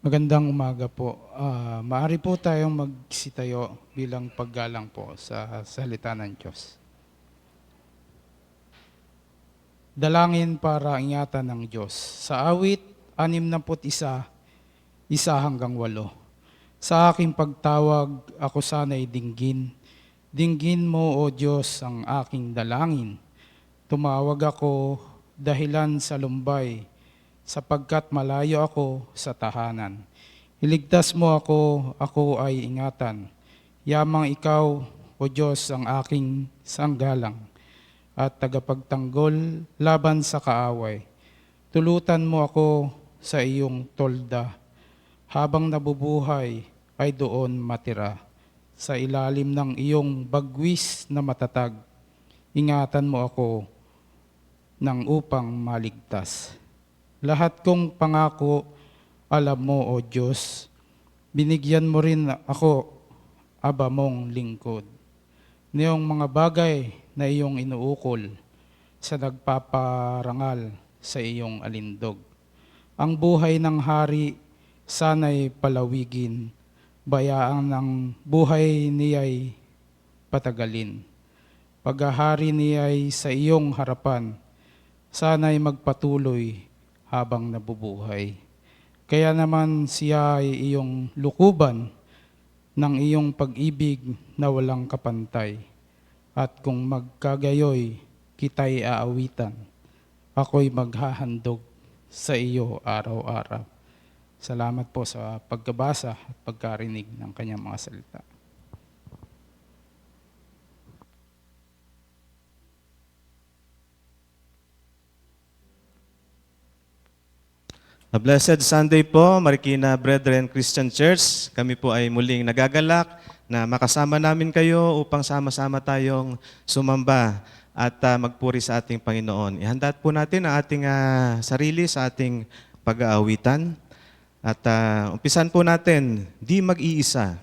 Magandang umaga po. Maaari po tayong magsitayo bilang paggalang po sa salita ng Diyos. Dalangin para ingatan ng Diyos. Sa awit 61, 1-8. Sa aking pagtawag, ako sana'y dinggin. Dinggin mo, O Diyos, ang aking dalangin. Tumawag ako dahilan sa lumbay, sapagkat malayo ako sa tahanan. Iligtas mo ako ay ingatan. Yamang ikaw, O Diyos, ang aking sanggalang at tagapagtanggol laban sa kaaway. Tulutan mo ako sa iyong tolda. Habang nabubuhay ay doon matira. Sa ilalim ng iyong bagwis na matatag, ingatan mo ako ng upang maligtas. Lahat kong pangako, alam mo, O Diyos. Binigyan mo rin ako, aba mong lingkod. Niyong mga bagay na iyong inuukol sa nagpaparangal sa iyong alindog. Ang buhay ng hari sana'y palawigin, bayaan ng buhay niya'y patagalin. Paghahari niya'y sa iyong harapan, sana'y magpatuloy habang nabubuhay. Kaya naman siya ay iyong lukuban ng iyong pag-ibig na walang kapantay. At kung magkagayoy, kita'y aawitan. Ako'y maghahandog sa iyo araw-araw. Salamat po sa pagkabasa at pagkarinig ng kanyang mga salita. A blessed Sunday po, Marikina Brethren Christian Church. Kami po ay muling nagagalak na makasama namin kayo upang sama-sama tayong sumamba at magpuri sa ating Panginoon. Ihanda po natin ang ating sarili sa ating pag-aawitan. At umpisan po natin, di mag-iisa.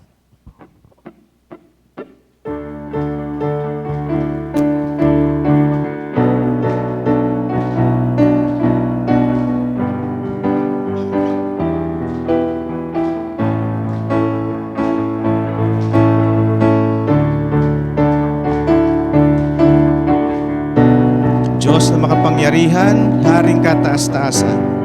Diyos na makapangyarihan, Haring kataas-taasan.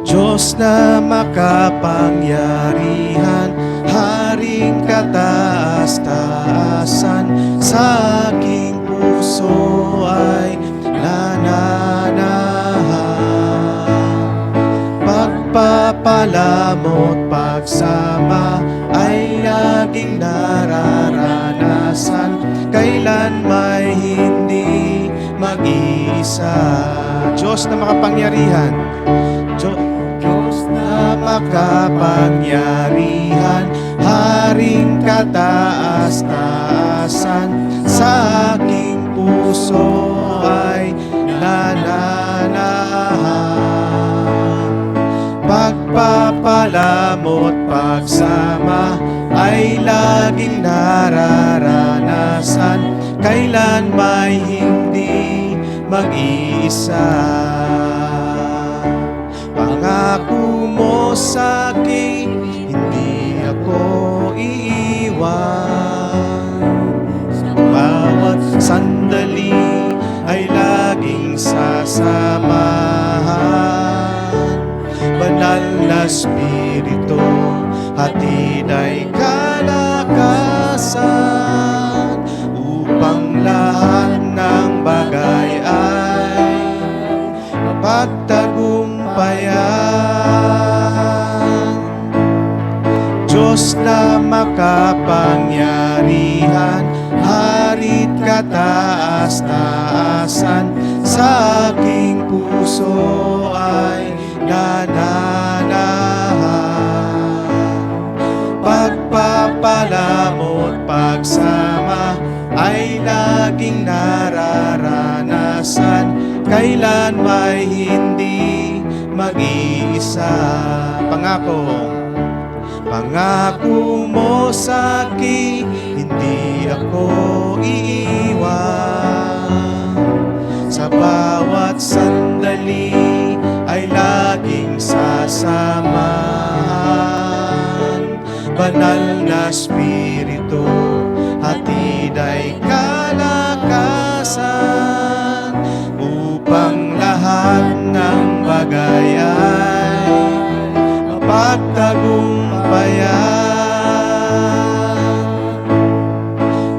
Diyos na makapangyarihan, Haring kataas-taasan, sa aking puso ay nananahan. Pagpapalamot, pagsama ay laging nararanasan, kailan may hindi mag-iisa. Diyos na makapangyarihan, Diyos na makapangyarihan, Haring kataas-taasan, sa aking puso ay nananahan. Pagpapalamot, pagsama ay laging nararanasan, kailan may hindi mag-iisa. Pangako mo sa'kin, hindi ako iiwan. Sa bawat sandali ay laging sasamahan. Banal na Espiritu, hatid ay kalakasan, upang lahat ng bagay ay mapagtagumpayan. Diyos na makapangyarihan, Harit kataas-taasan, sa aking puso ay nananahan. Pagpapalamot, pagsama ay laging nararanasan, kailan may hindi mag-iisa. Pangako mo sa'kin, hindi ako iiwan. Sa banal na Espiritu, hatid ay kalakasan, upang lahat ng bagay ay mapagtagumpayan.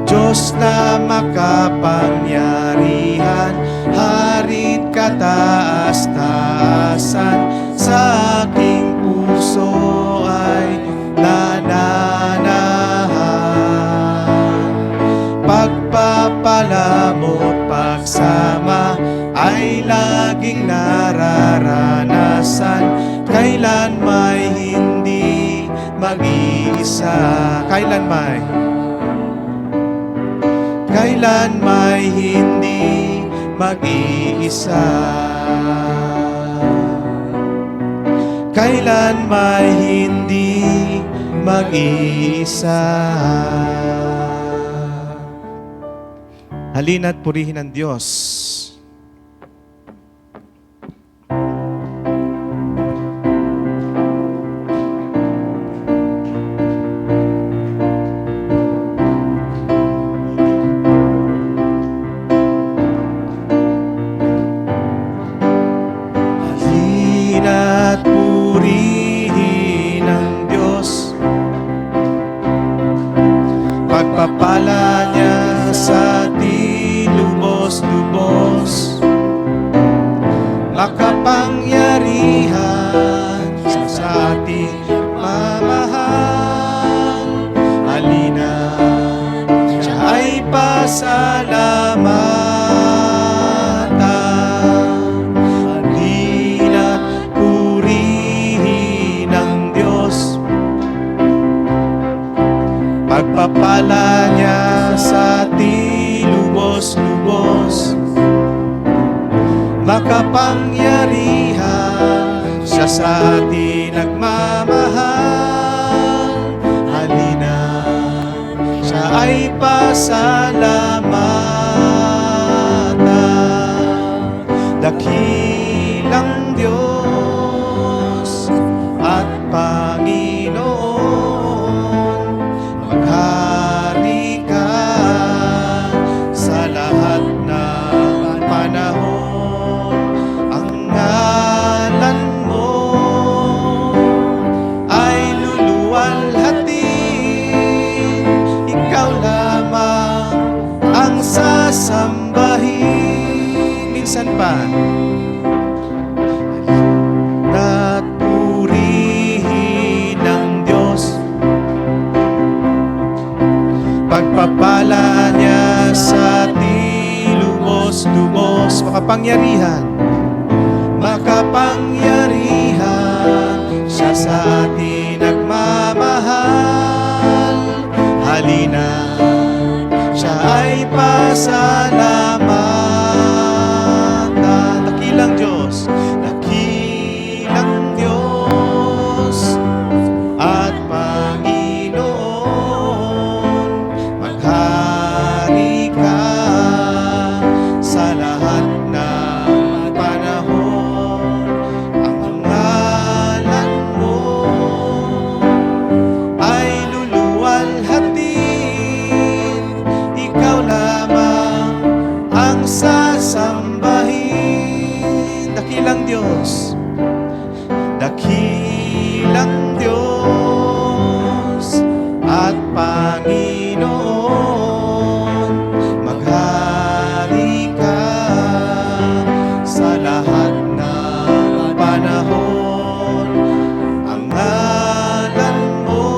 Diyos na makapangyarihan, harit kataas-taasan, sa aking puso ay nananahan. Pagpapala mo't pagsama ay laging nararanasan, kailan may hindi mag-iisa. Kailan may hindi mag-iisa. Kailan may hindi mag-iisa. Halina't purihin ang Diyos. Halina't purihin ang Diyos. Pagpapala niya sa atin lubos-lubos, makapangyarihan sa ating mamahal. Halina, siya ay pasalamatan. Halina't purihin ang Diyos. Pagpapala niya sa atin lubos-lubos, makapangyarihan siya sa atin nagmamahal. Halina, siya ay pasalamatan. Dakilang Diyos at Panginoon, maghari ka sa lahat ng panahon. Ang ngalan mo ay luluwalhatin, ikaw lamang ang sasambahin. Minsan pa, at purihin ng Diyos. Pagpapala niya sa atin lubos-lubos, makapangyarihan, makapangyarihan siya sa atin nagmamahal. Halina, siya ay pasalamatan. Dakilang Diyos, dakilang Diyos at Panginoon, maghari ka sa lahat ng panahon. Ang ngalan mo ay luluwalhatin, ikaw lamang ang sasambahin. Dakilang Diyos, dakilang Diyos at Panginoon, maghari ka sa lahat ng panahon. Ang ngalan mo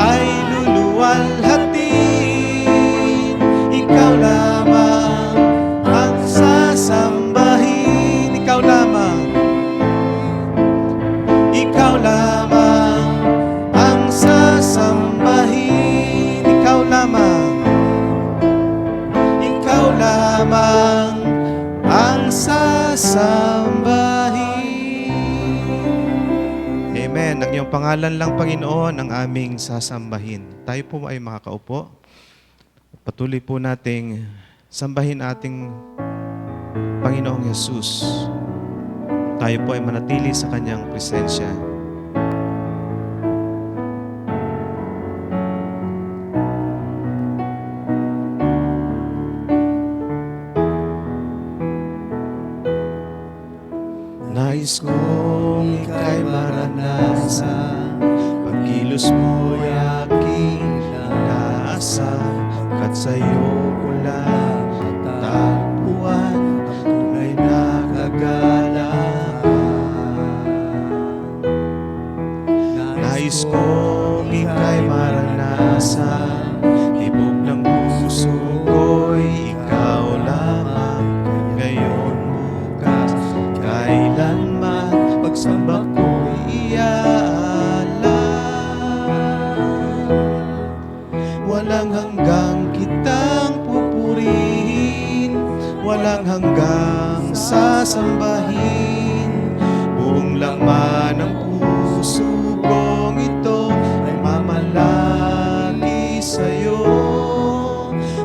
ay luluwalhatin, ikaw lamang ang sasambahin. Ikaw lamang, ikaw lamang ang sasambahin. Ikaw lamang, ikaw lamang ang sasambahin. Amen. Ang iyong pangalan lang, Panginoon, ang aming sasambahin. Tayo po ay makakaupo. Patuloy po nating sambahin ating Panginoong Yesus. Tayo po ay manatili sa Kanyang presensya. Nais kong ika'y maranasan, pagkilos mo'y aking inaasam, pagkat sa'yo ko lang matatagpuan ang tunay na kagalakan. Nais kong ika'y maranasan, tibok ng puso ko'y ikaw lamang, ngayon, bukas, kailanman, pagsamba ko'y iaalay. Walang hanggang kitang pupurihin, walang hanggang sasambahin, buong laman ng puso kong ito ay mamalagi sa'yo.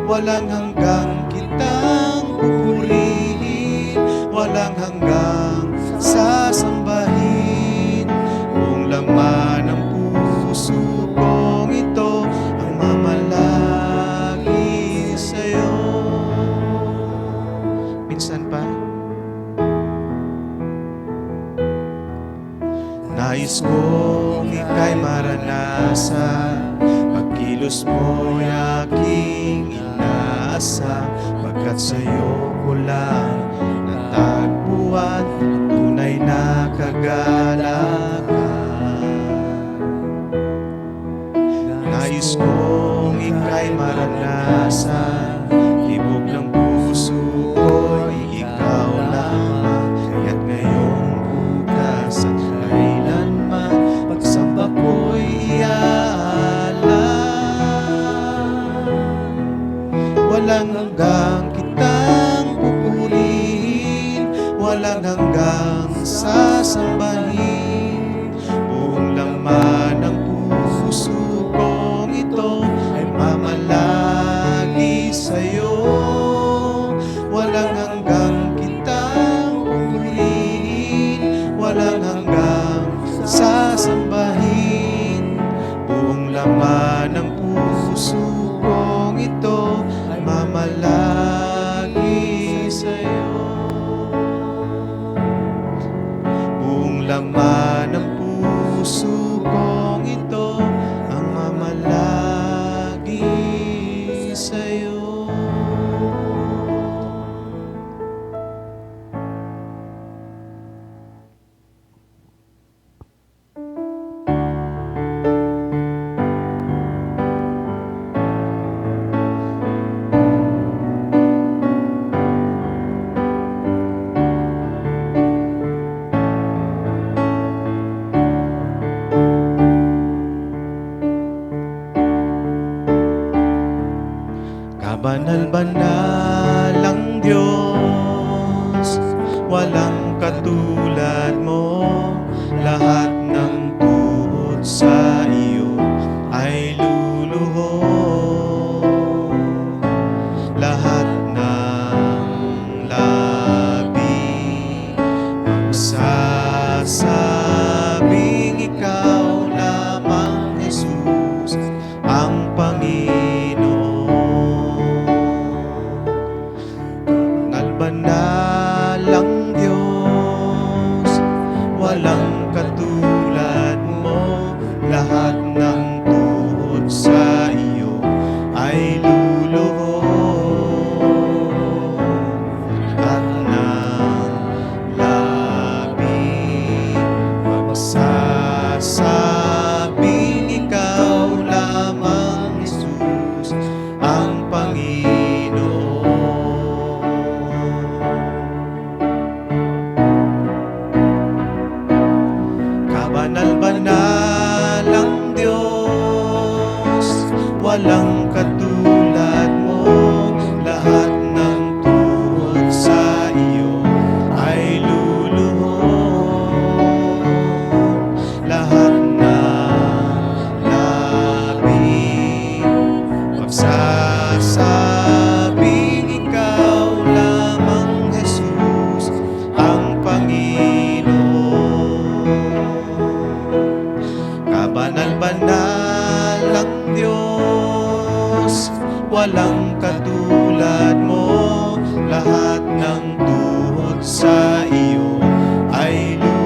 Walang hanggang kitang pupurihin, walang hanggang sasambahin, buong laman ng puso kong ito ang mamalagi sa'yo. Minsan pa, nais kong ika'y maranasan, pagkilos mo'y aking inaasam, pagkat sa'yo ko lang natagpuan ang tunay na kagalakan. Nais kong ika'y maranasan, tibok ng puso ko'y ikaw lamang, kaya't ngayon, bukas at kailanman, pagsamba ko'y iaalay. Walang hanggang kitang pupurihin, walang hanggang sasambahin, buong laman ng puso kong ito ay mamalagi sa'yo. Walang hanggang kitang pupurihin, walang hanggang sasambahin, buong laman ng puso kong ito ay mamalagi sa'yo. Buong laman ng puso kong ito ang mamalagi sa'yo. Kabanal-banal ang Diyos, walang katulad mo, lahat ng tuhod sa iyo ay luluhod, lahat ng labi magsasabing ikaw lamang, Jesus, ang Panginoon. Banal ang Diyos, walang katulad mo, lahat ng tuhod sa iyo ay luluhod, at ng labi magsasabing ikaw lamang, Jesus, ang Panginoon. Banal-banal ang Diyos, walang katulad mo, lahat ng tuhod sa iyo ay luluhod, lahat ng labi magsasabing ikaw lamang, Jesus, ang Panginoon. Kabanal-banal ang Diyos, walang katulad mo, lahat ng tuhod sa iyo ay luluhod,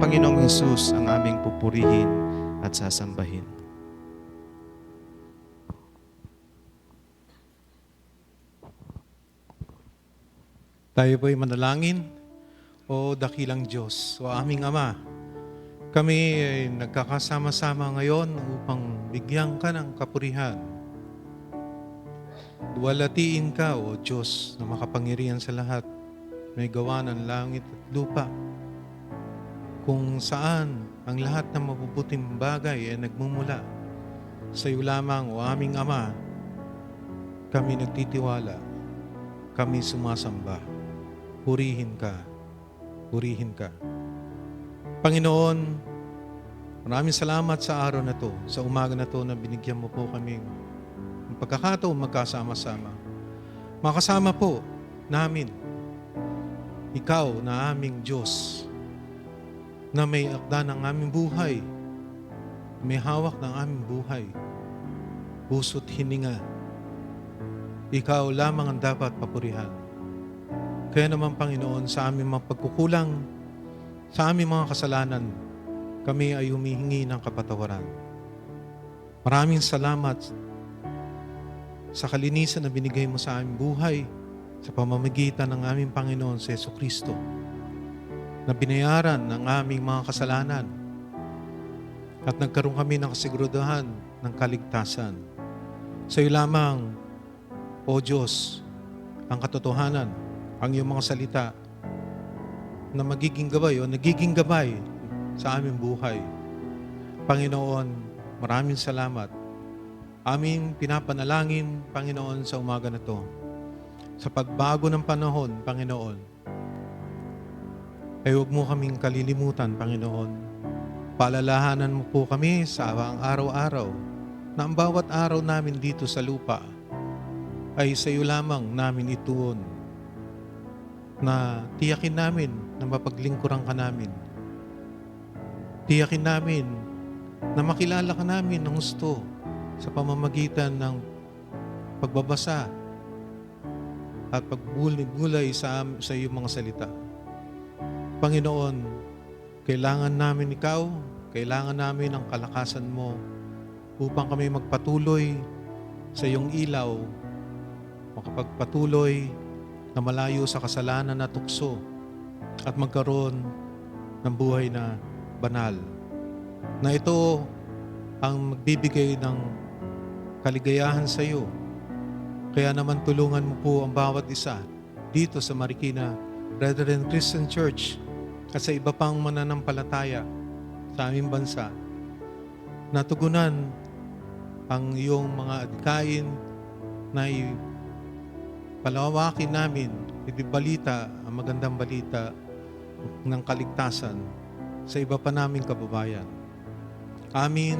Panginoong Hesus ang aming pupurihin at sasambahin. Tayo po'y manalangin. O dakilang Diyos, o aming Ama, kami ay nagkakasama-sama ngayon upang bigyan ka ng kapurihan. Duwalatiin ka, O Diyos, na makapangyarihan sa lahat, may gawa ng langit at lupa, kung saan ang lahat ng mabubuting bagay ay nagmumula sa iyo lamang, O aming Ama. Kami nagtitiwala, kami sumasamba. Purihin ka. Purihin ka. Panginoon, maraming salamat sa araw na to, sa umaga na to na binigyan mo po kami ng pagkakataon magkasama-sama. Makasama po namin, ikaw na aming Diyos, na may akda ng aming buhay, may hawak ng aming buhay, puso't hininga. Ikaw lamang ang dapat papurihan. Kaya naman, Panginoon, sa aming mga pagkukulang, sa aming mga kasalanan, kami ay humihingi ng kapatawaran. Maraming salamat sa kalinisan na binigay mo sa aming buhay sa pamamagitan ng aming Panginoon sa Jesucristo, na binayaran ng aming mga kasalanan at nagkaroon kami ng kasiguraduhan ng kaligtasan. Sa iyo lamang, O Diyos, ang katotohanan, ang iyong mga salita na magiging gabay o nagiging gabay sa aming buhay. Panginoon, maraming salamat. Aming pinapanalangin, Panginoon, sa umaga na to. Sa pagbago ng panahon, Panginoon, ay huwag mo kaming kalilimutan, Panginoon. Paalalahanan mo po kami sa araw-araw na ang bawat araw namin dito sa lupa ay sa iyo lamang namin ituon, na tiyakin namin na mapaglingkuran ka namin. Tiyakin namin na makilala ka namin ng gusto sa pamamagitan ng pagbabasa at pagbulay sa iyong mga salita. Panginoon, kailangan namin ikaw, kailangan namin ang kalakasan mo upang kami magpatuloy sa iyong ilaw, makapagpatuloy na malayo sa kasalanan na tukso at magkaroon ng buhay na banal. Na ito ang magbibigay ng kaligayahan sa iyo. Kaya naman tulungan mo po ang bawat isa dito sa Marikina Brethren Christian Church at sa iba pang mananampalataya sa aming bansa na tugunan ang iyong mga adikain na palawakin namin, idibalita ang magandang balita ng kaligtasan sa iba pa naming kababayan. Amin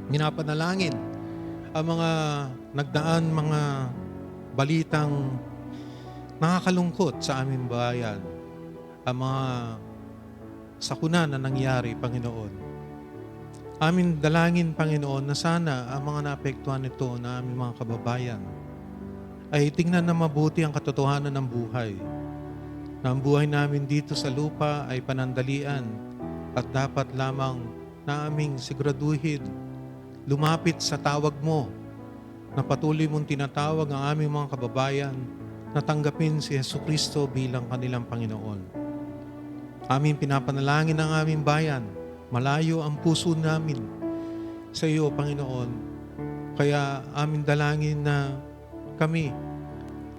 minapanalangin ang mga nagdaan, mga balitang nakakalungkot sa aming bayan, ang mga sakuna na nangyari, Panginoon. Amin dalangin, Panginoon, na sana ang mga naapektuhan nito na aming mga kababayan ay tingnan na mabuti ang katotohanan ng buhay. Na ang buhay namin dito sa lupa ay panandalian at dapat lamang na aming siguraduhin, lumapit sa tawag mo, na patuloy mong tinatawag ang aming mga kababayan na tanggapin si Jesucristo bilang kanilang Panginoon. Aming pinapanalangin ang aming bayan, malayo ang puso namin sa iyo, Panginoon. Kaya aming dalangin na kami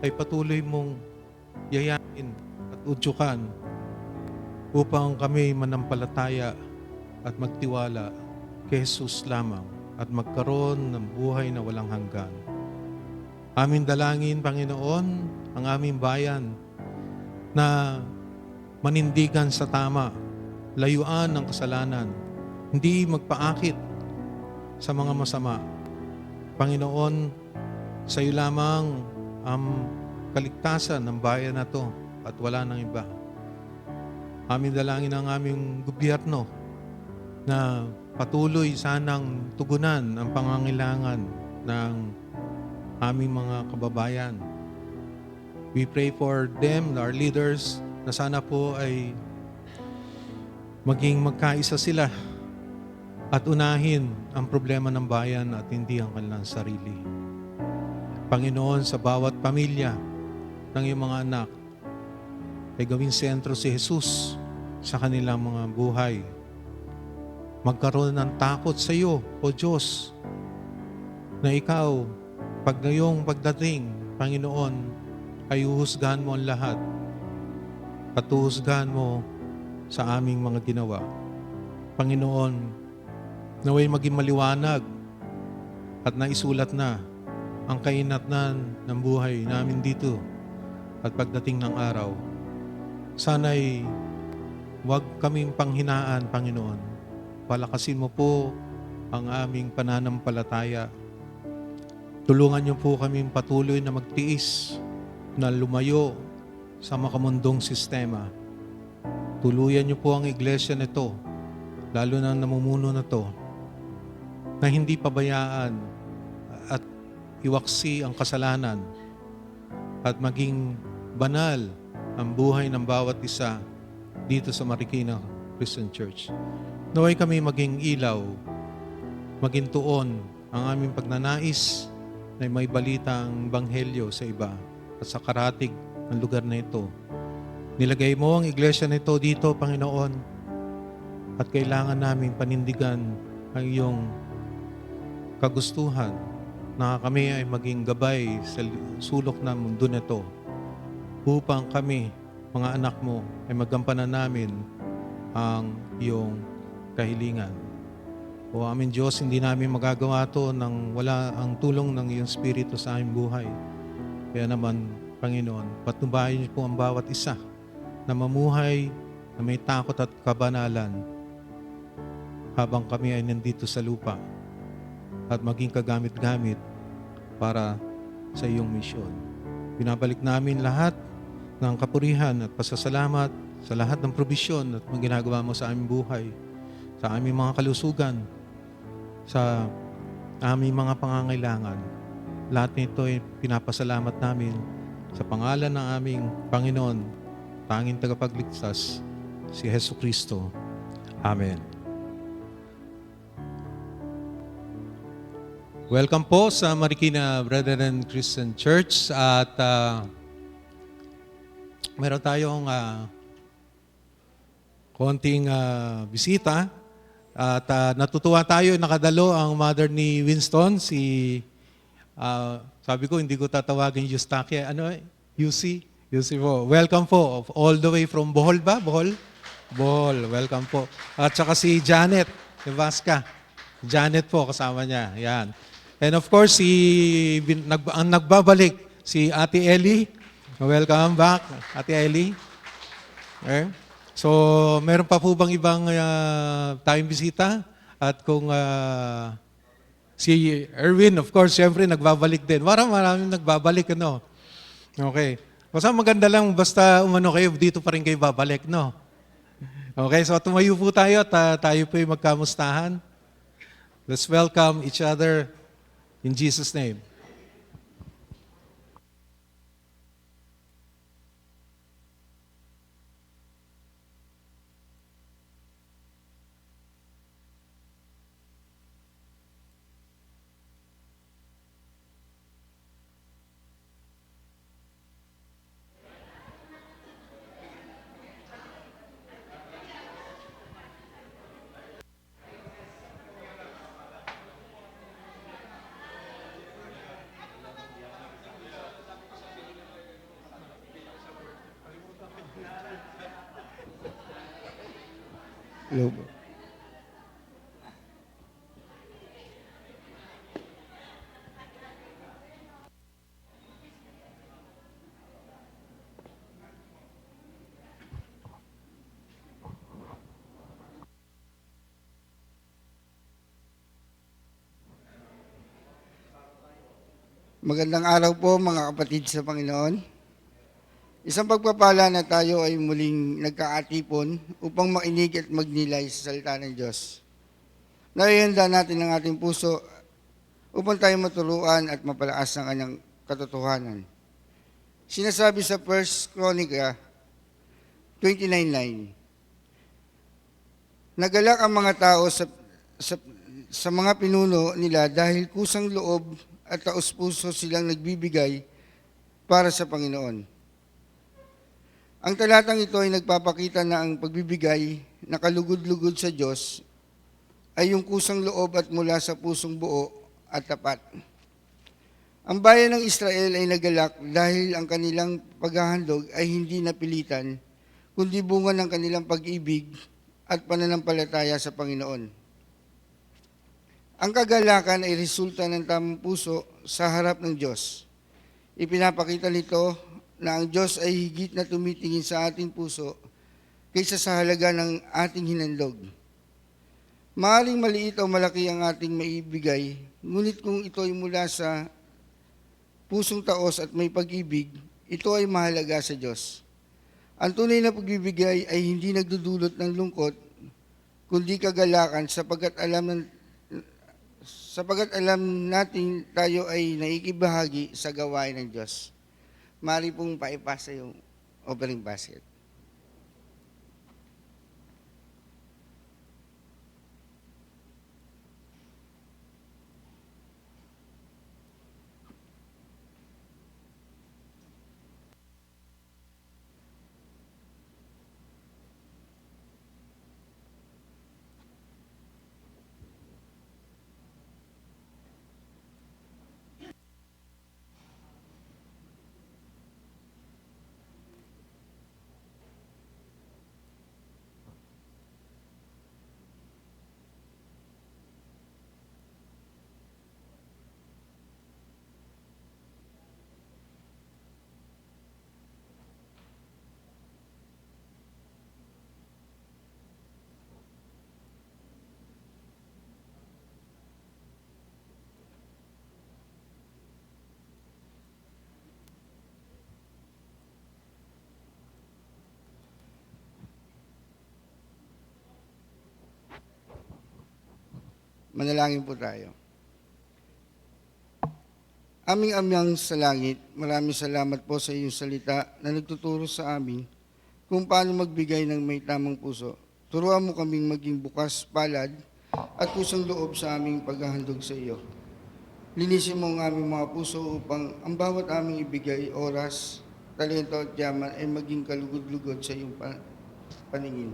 ay patuloy mong yayain at udyukan upang kami manampalataya at magtiwala kay Jesus lamang at magkaroon ng buhay na walang hanggan. Aming dalangin, Panginoon, ang aming bayan na manindigan sa tama, layuan ng kasalanan, hindi magpaakit sa mga masama. Panginoon, sa iyo lamang ang kaligtasan ng bayan na to at wala nang iba. Aming dalangin ang aming gobyerno na patuloy sanang tugunan ang pangangailangan ng aming mga kababayan. We pray for them, our leaders, na sana po ay maging magkaisa sila at unahin ang problema ng bayan at hindi ang kanilang sarili. Panginoon, sa bawat pamilya ng iyong mga anak, ay gawing sentro si Jesus sa kanilang mga buhay. Magkaroon ng takot sa iyo, O Diyos, na ikaw, pag ngayong pagdating, Panginoon, ay uhusgahan mo ang lahat at uhusgahan mo sa aming mga ginawa. Panginoon, naway maging maliwanag at naisulat na ang kainatnan ng buhay namin dito at pagdating ng araw. Sana'y huwag kaming panghinaan, Panginoon. Palakasin mo po ang aming pananampalataya. Tulungan niyo po kaming patuloy na magtiis, na lumayo sa makamundong sistema. Tuluyan niyo po ang iglesia nito, lalo na namumuno na to, na hindi pabayaan at iwaksi ang kasalanan at maging banal ang buhay ng bawat isa dito sa Marikina Christian Church. Naway kami maging ilaw, maging tuon ang aming pagnanais na may balitang banghelyo sa iba at sa karatig ng lugar na ito. Nilagay mo ang iglesia nito dito, Panginoon, at kailangan namin panindigan ang iyong kagustuhan na kami ay maging gabay sa sulok ng mundo nito upang kami, mga anak mo, ay magampanan namin ang iyong kahilingan. O aming Diyos, hindi namin magagawa ito nang wala ang tulong ng iyong Espiritu sa aming buhay. Kaya naman, Panginoon, patnubayan niyo po ang bawat isa na mamuhay na may takot at kabanalan habang kami ay nandito sa lupa at maging kagamit-gamit para sa iyong misyon. Binabalik namin lahat ng kapurihan at pasasalamat sa lahat ng probisyon at mga ginagawa mo sa aming buhay, sa aming mga kalusugan, sa aming mga pangangailangan. Lahat nito ay pinapasalamat namin sa pangalan ng aming Panginoon, tanging tagapagligtas, si Hesus Kristo. Amen. Welcome po sa Marikina Brethren Christian Church at meron tayong konting bisita at natutuwa tayo, nakadalo ang mother ni Winston, sabi ko hindi ko tatawagin Eustaquia, UC po. Welcome po, all the way from Bohol ba? Bohol, welcome po. At saka si Janet Nevasca. Janet po, kasama niya. Yan. And of course, ang nagbabalik, si Ate Ellie. Welcome back, Ate Ellie. Okay. So, meron pa po bang ibang tayong bisita? At kung si Erwin, of course, siyempre nagbabalik din. Maraming nagbabalik, ano? Okay. Basta maganda lang, basta umano kayo, dito pa rin kayo babalik, no? Okay, so tumayo po tayo at tayo po yung magkamustahan. Let's welcome each other in Jesus' name. Hello. Magandang araw po mga kapatid sa Panginoon. Isang pagpapala na tayo ay muling nagkaatipon upang makinig at magnilay sa salita ng Diyos. Naihanda natin ang ating puso upang tayo maturuan at mapalakas ng kanyang katotohanan. Sinasabi sa 1 Chronica 29:9, Nagalak ang mga tao sa, sa mga pinuno nila dahil kusang loob at taos-puso silang nagbibigay para sa Panginoon. Ang talatang ito ay nagpapakita na ang pagbibigay na kalugod-lugod sa Diyos ay yung kusang loob at mula sa pusong buo at tapat. Ang bayan ng Israel ay nagalak dahil ang kanilang paghahandog ay hindi napilitan, kundi bunga ng kanilang pag-ibig at pananampalataya sa Panginoon. Ang kagalakan ay resulta ng tamang puso sa harap ng Diyos. Ipinapakita nito na ang Diyos ay higit na tumitingin sa ating puso kaysa sa halaga ng ating hinandog. Maaring maliit o malaki ang ating maibigay, ngunit kung ito ay mula sa pusong taos at may pag-ibig, ito ay mahalaga sa Diyos. Ang tunay na pagbibigay ay hindi nagdudulot ng lungkot, kundi kagalakan sapagkat alam natin tayo ay naikibahagi sa gawain ng Diyos. Mari pong paipasa yung offering basket. Manalangin po tayo. Aming Amang sa langit, maraming salamat po sa iyong salita na nagtuturo sa amin kung paano magbigay ng may tamang puso. Turuan mo kaming maging bukas, palad, at kusang loob sa aming paghahandog sa iyo. Linisin mo ang aming mga puso upang ang bawat aming ibigay, oras, talento at yaman ay maging kalugod-lugod sa iyong paningin.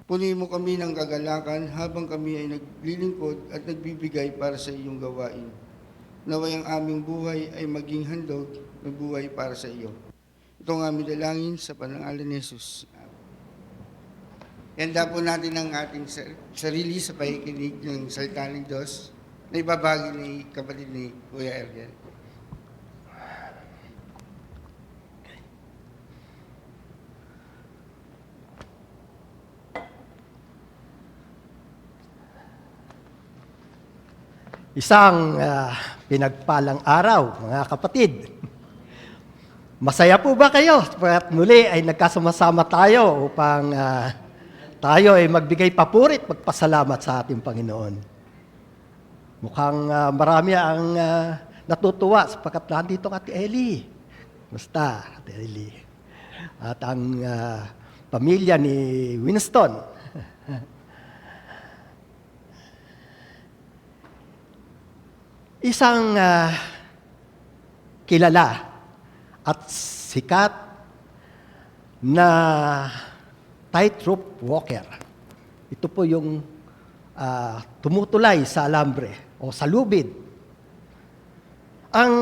Punuin mo kami ng kagalakan habang kami ay naglilingkod at nagbibigay para sa iyong gawain. Naway ang aming buhay ay maging handog na buhay para sa iyo. Ito ang aming dalangin sa pangalan ni Jesus. Handa po natin ang ating sarili sa pakikinig ng salita ng Diyos na ibabagi ni kapatid ni Kuya Ergen. Isang pinagpalang araw, mga kapatid. Masaya po ba kayo? At muli ay nagkasama-sama tayo upang tayo ay magbigay papurit, magpasalamat sa ating Panginoon. Mukhang marami ang natutuwa sapagkat nandito ang Ate Ellie. Basta, Ate Ellie. At ang pamilya ni Winston. Isang kilala at sikat na tightrope walker. Ito po yung tumutulay sa alambre o sa lubid. Ang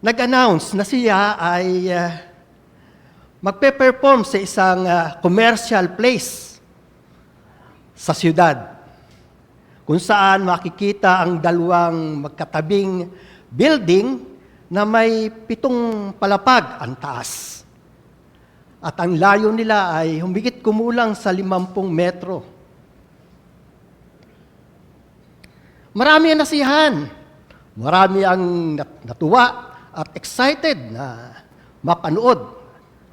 nag-announce na siya ay magpe-perform sa isang commercial place sa siyudad, kung saan makikita ang dalawang magkatabing building na may 7 palapag ang taas. At ang layo nila ay humigit kumulang sa 50 metro. Marami ang nasiyahan. Marami ang natuwa at excited na mapanood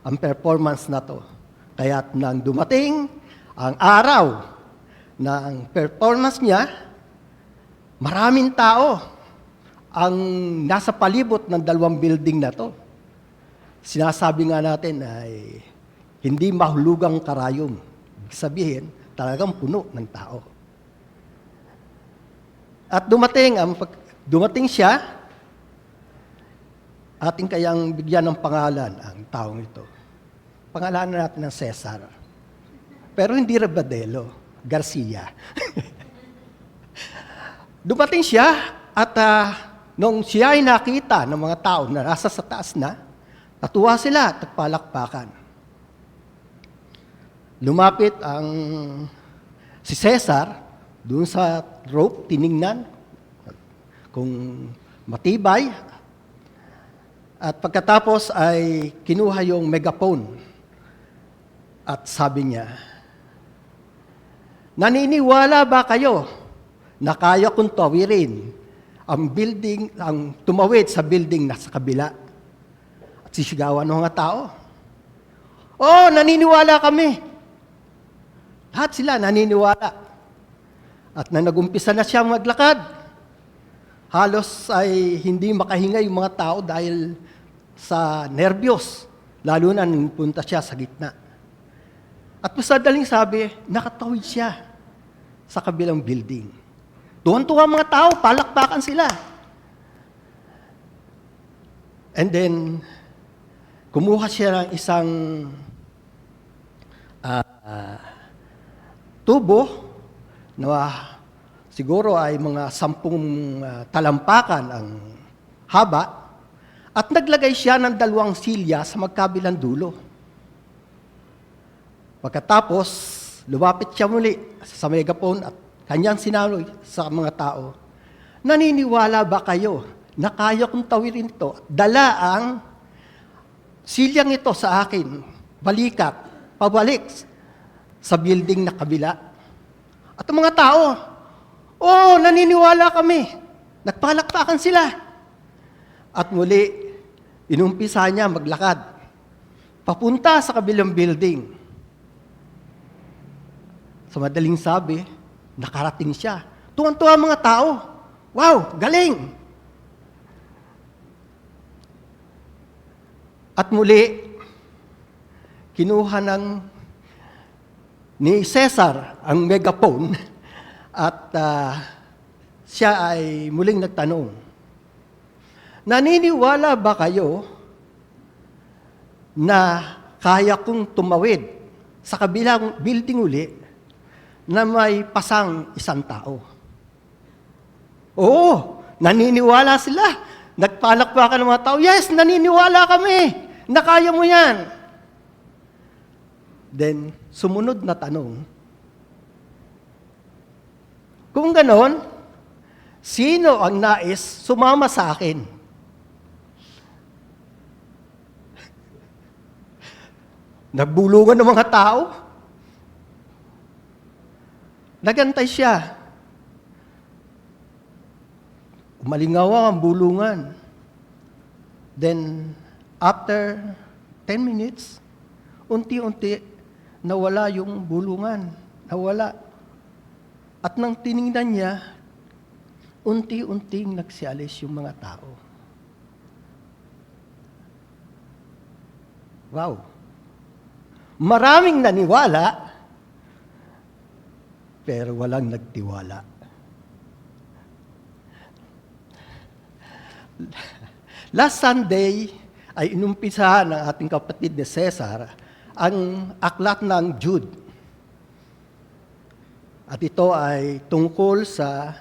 ang performance na to. Kaya't nang dumating ang araw ng performance niya, maraming tao ang nasa palibot ng 2 building na to. Sinasabi nga natin ay hindi mahulugang karayom. Ibig sabihin, talagang puno ng tao. At dumating siya, ating kayang bigyan ng pangalan ang taong ito. Pangalanan natin ng Cesar. Pero hindi Rebadelo, Garcia. Dumating siya at nung siya ay nakita ng mga tao na nasa sa taas na, natuwa sila at nagpalakpakan. Lumapit si Cesar doon sa rope, tiningnan kung matibay. At pagkatapos ay kinuha yung megaphone at sabi niya, naniniwala ba kayo na kaya kong tawirin ang tumawid sa building na sa kabila? At sisigawan ng mga tao, oh, naniniwala kami. Lahat sila naniniwala. At na nagumpisa na siyang maglakad, halos ay hindi makahinga yung mga tao dahil sa nervyos, lalo na nung punta siya sa gitna. At masadaling sabi, nakatawid siya sa kabilang building. Tuwan-tuwa mga tao, palakpakan sila. And then, kumuha siya ng isang tubo na siguro ay mga 10 talampakan ang haba at naglagay siya ng 2 silya sa magkabilang dulo. Pagkatapos, lumapit siya muli sa megaphone at kanyang sinabi sa mga tao, naniniwala ba kayo na kaya kong tawirin ito? Dala ang silyang ito sa akin, balikat, pabalik sa building na kabila. At ang mga tao, oh, naniniwala kami. Nagpalakpakan sila. At muli, inumpisa niya maglakad. Papunta sa kabilang building. Sa madaling sabi, nakarating siya. Tuwan-tuwa ang mga tao. Wow, galing! At muli, kinuha ni Cesar ang megaphone at siya ay muling nagtanong, naniniwala ba kayo na kaya kong tumawid sa kabilang building uli na may pasang 1 tao? Oo, naniniwala sila. Nagpalakpakan ng mga tao, yes, naniniwala kami na kaya mo yan. Then, sumunod na tanong, kung ganon, sino ang nais sumama sa akin? Nagbulungan ng mga tao. Nagantay siya. Umalingaw ang bulungan. Then, after 10 minutes, unti-unti, nawala yung bulungan. Nawala. At nang tiningnan niya, unti-unting nagsialis yung mga tao. Wow. Maraming naniwala, pero walang nagtiwala. Last Sunday ay inumpisa ng ating kapatid ni Cesar ang aklat ng Jude. At ito ay tungkol sa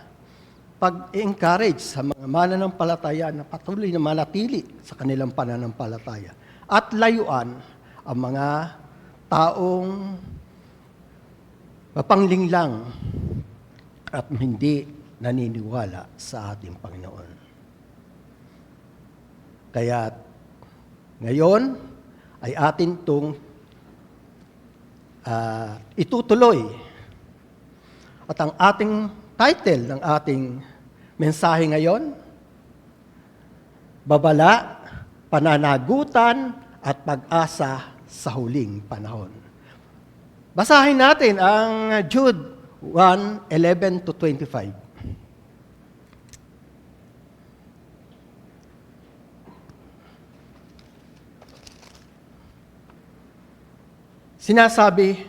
pag-encourage sa mga mananampalataya na patuloy na manatili sa kanilang pananampalataya at layuan ang mga taong mapanglinglang at hindi naniniwala sa ating Panginoon. Kaya ngayon ay atin itong itutuloy. At ang ating title ng ating mensahe ngayon, Babala, Pananagutan at Pag-asa sa Huling Panahon. Basahin natin ang Jude 1:11-25. Sinasabi,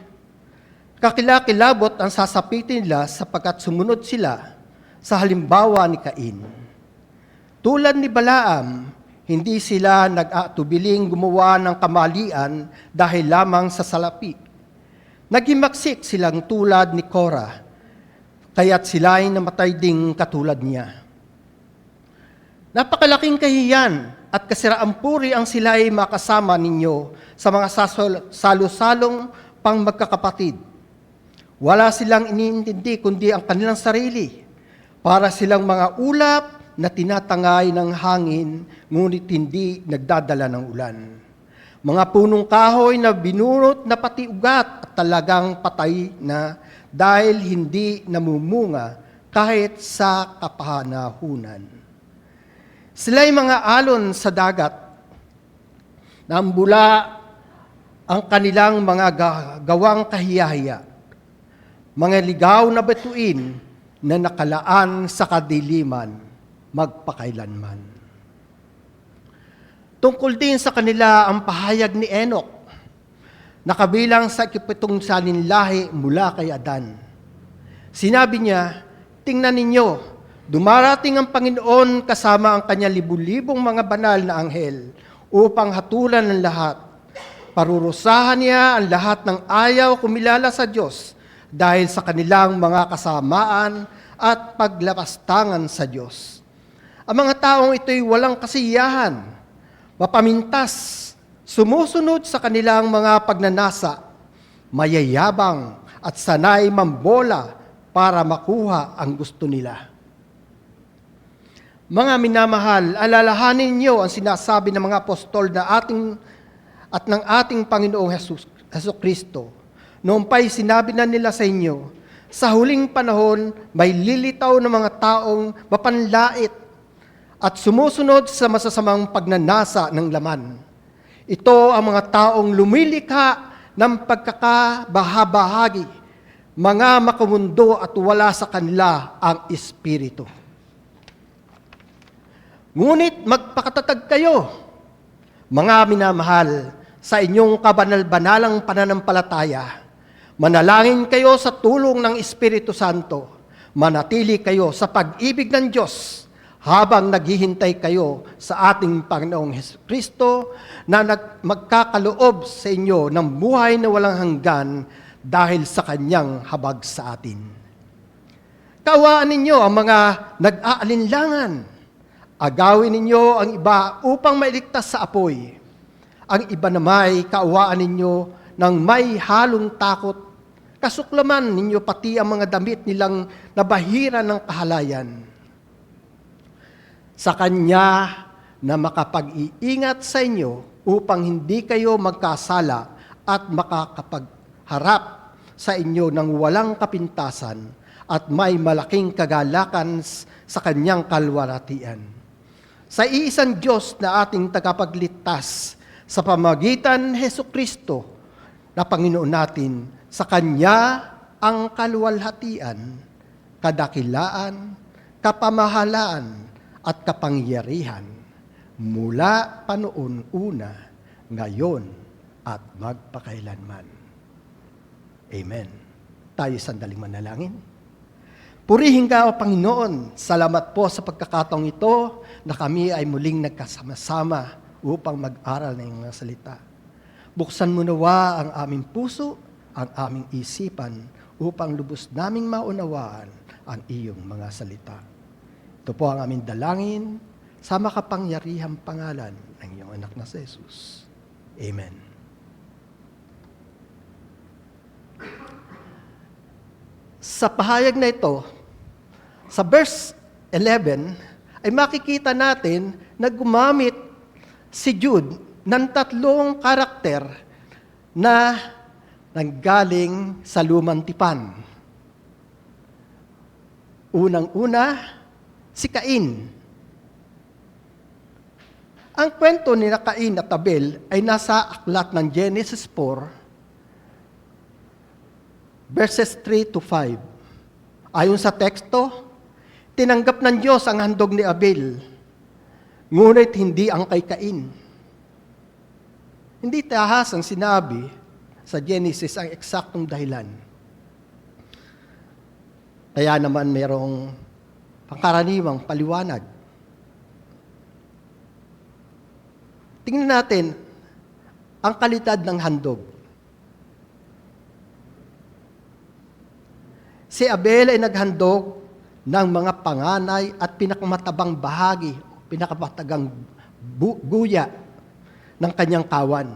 kakilakilabot ang sasapitin nila sapagkat sumunod sila sa halimbawa ni Cain. Tulad ni Balaam, hindi sila nag-atubiling gumawa ng kamalian dahil lamang sa salapi. Naghimaksik silang tulad ni Korah, kaya't sila ay namatay ding katulad niya. Napakalaking kahiyan at kasiraang puri ang sila ay makasama ninyo sa mga salo-salong pang magkakapatid. Wala silang iniintindi kundi ang kanilang sarili. Para silang mga ulap na tinatangay ng hangin, ngunit hindi nagdadala ng ulan. Mga punong kahoy na binunot na pati ugat at talagang patay na dahil hindi namumunga kahit sa kapahanahunan. Sila'y mga alon sa dagat na ambula ang kanilang mga gawang kahiyahiya, mga ligaw na bituin na nakalaan sa kadiliman magpakailanman. Tungkol din sa kanila ang pahayag ni Enoch, na kabilang sa 7 salinlahi mula kay Adan. Sinabi niya, tingnan ninyo, dumarating ang Panginoon kasama ang kanya libu-libong mga banal na anghel upang hatulan ng lahat. Parurusahan niya ang lahat ng ayaw kumilala sa Diyos dahil sa kanilang mga kasamaan at paglapastangan sa Diyos. Ang mga taong ito'y walang kasiyahan, mapamintas, sumusunod sa kanilang mga pagnanasa, mayayabang at sanay mambola para makuha ang gusto nila. Mga minamahal, alalahanin niyo ang sinasabi ng mga apostol na ng ating Panginoong Jesucristo. Noong pa'y sinabi na nila sa inyo, sa huling panahon may lilitaw ng mga taong mapanlait at sumusunod sa masasamang pagnanasa ng laman. Ito ang mga taong lumilikha ng pagkakabahabahagi, mga makamundo at wala sa kanila ang Espiritu. Ngunit magpakatatag kayo, mga minamahal, sa inyong kabanal-banalang pananampalataya. Manalangin kayo sa tulong ng Espiritu Santo. Manatili kayo sa pag-ibig ng Diyos habang naghihintay kayo sa ating Panginoong Jesucristo na magkakaloob sa inyo ng buhay na walang hanggan dahil sa Kanyang habag sa atin. Kaawaan ninyo ang mga nag-aalinlangan. Agawin ninyo ang iba upang mailigtas sa apoy. Ang iba namay kaawaan ninyo ng may halong takot. Kasuklaman ninyo pati ang mga damit nilang nabahira ng kahalayan. Sa Kanya na makapag-iingat sa inyo upang hindi kayo magkasala at makakapagharap sa inyo ng walang kapintasan at may malaking kagalakan sa Kanyang kalwalhatian. Sa iisang Diyos na ating tagapagligtas sa pamagitan Jesucristo na Panginoon natin, sa Kanya ang kalwalhatian, kadakilaan, kapamahalaan, at kapangyarihan mula panoon una, ngayon, at magpakailanman. Amen. Tayo sandaling manalangin. Purihin ka, O Panginoon. Salamat po sa pagkakataong ito na kami ay muling nagkasama-sama upang mag-aral ng iyong mga salita. Buksan mo nawa ang aming puso, ang aming isipan, upang lubos naming maunawaan ang iyong mga salita. Ito po ang aming dalangin sa makapangyarihang pangalan ng iyong anak na si Jesus. Amen. Sa pahayag na ito, sa verse 11, ay makikita natin na gumamit si Jude ng 3 karakter na nanggaling sa lumang tipan. Unang-una, si Cain. Ang kwento ni Cain at Abel ay nasa aklat ng Genesis 4, verses 3 to 5. Ayon sa teksto, tinanggap ng Diyos ang handog ni Abel, ngunit hindi ang kay Cain. Hindi tahas ang sinabi sa Genesis ang eksaktong dahilan. Kaya naman mayroong pangkaraniwang paliwanag. Tingnan natin ang kalidad ng handog. Si Abel ay naghandog ng mga panganay at pinakamatabang bahagi, pinakamatagang guya ng kanyang kawan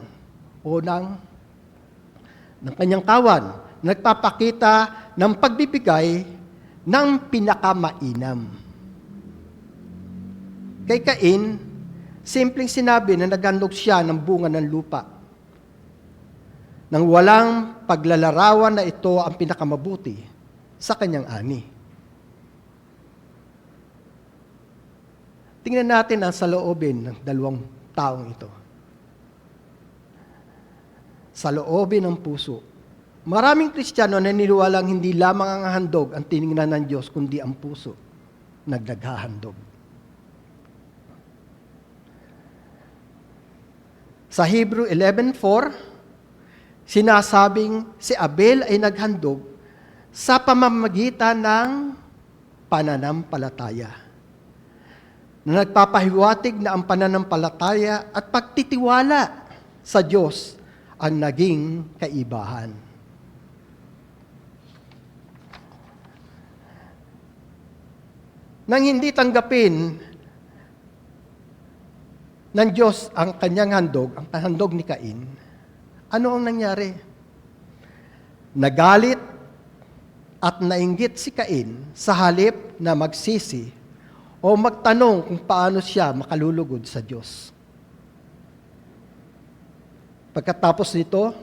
o ng kanyang kawan. Nagpapakita ng pagbibigay ng pinakamainam. Kay Cain, simpleng sinabi na naghandog siya ng bunga ng lupa. Nang walang paglalarawan na ito ang pinakamabuti sa kanyang ani. Tingnan natin ang saloobin ng dalawang taong ito. Saloobin ng puso. Maraming Kristiyano naniniwalang hindi lamang ang handog ang tiningnan ng Diyos, kundi ang puso nagdaghahandog. Sa Hebrew 11:4, sinasabing si Abel ay naghandog sa pamamagitan ng pananampalataya, na nagpapahiwatig na ang pananampalataya at pagtitiwala sa Diyos ang naging kaibahan. Nang hindi tanggapin ng Diyos ang kanyang handog, ang handog ni Cain, ano ang nangyari? Nagalit at nainggit si Cain sa halip na magsisi o magtanong kung paano siya makalulugod sa Diyos. Pagkatapos nito,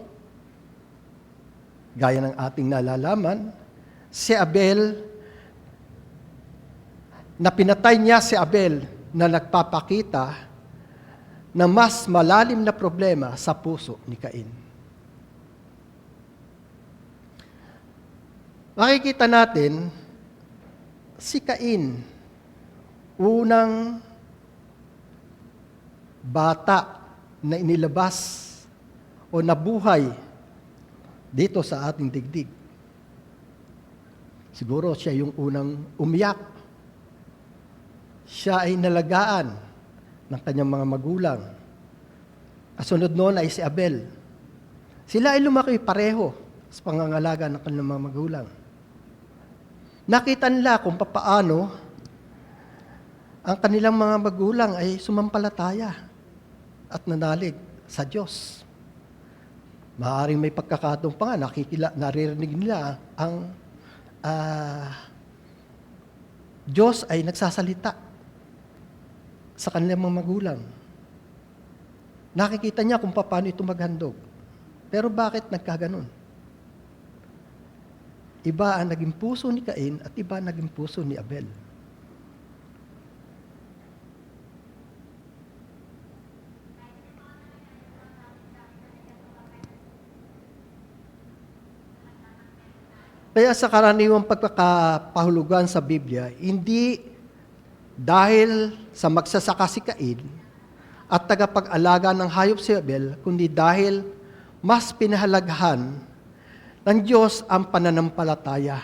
gaya ng ating nalalaman, si Abel, na pinatay niya si Abel na nagpapakita na mas malalim na problema sa puso ni Cain. Makikita natin, si Cain, unang bata na inilabas o nabuhay dito sa ating digdig. Siguro siya yung unang umiyak. Siya ay nalagaan ng kanyang mga magulang. Kasunod noon ay si Abel. Sila ay lumaki pareho sa pangangalaga ng kanilang mga magulang. Nakita nila kung papaano ang kanilang mga magulang ay sumampalataya at nanalig sa Diyos. Maaaring may pagkakataon pa nga, naririnig nila ang Diyos ay nagsasalita sa kanilang mga magulang. Nakikita niya kung paano ito maghandog. Pero bakit nagkaganon? Iba ang naging puso ni Cain at iba ang naging puso ni Abel. Kaya sa karaniwang pagkakapahulugan sa Biblia, hindi dahil sa magsasaka si Cain at tagapag-alaga ng hayop si Abel, kundi dahil mas pinahalagahan ng Diyos ang pananampalataya,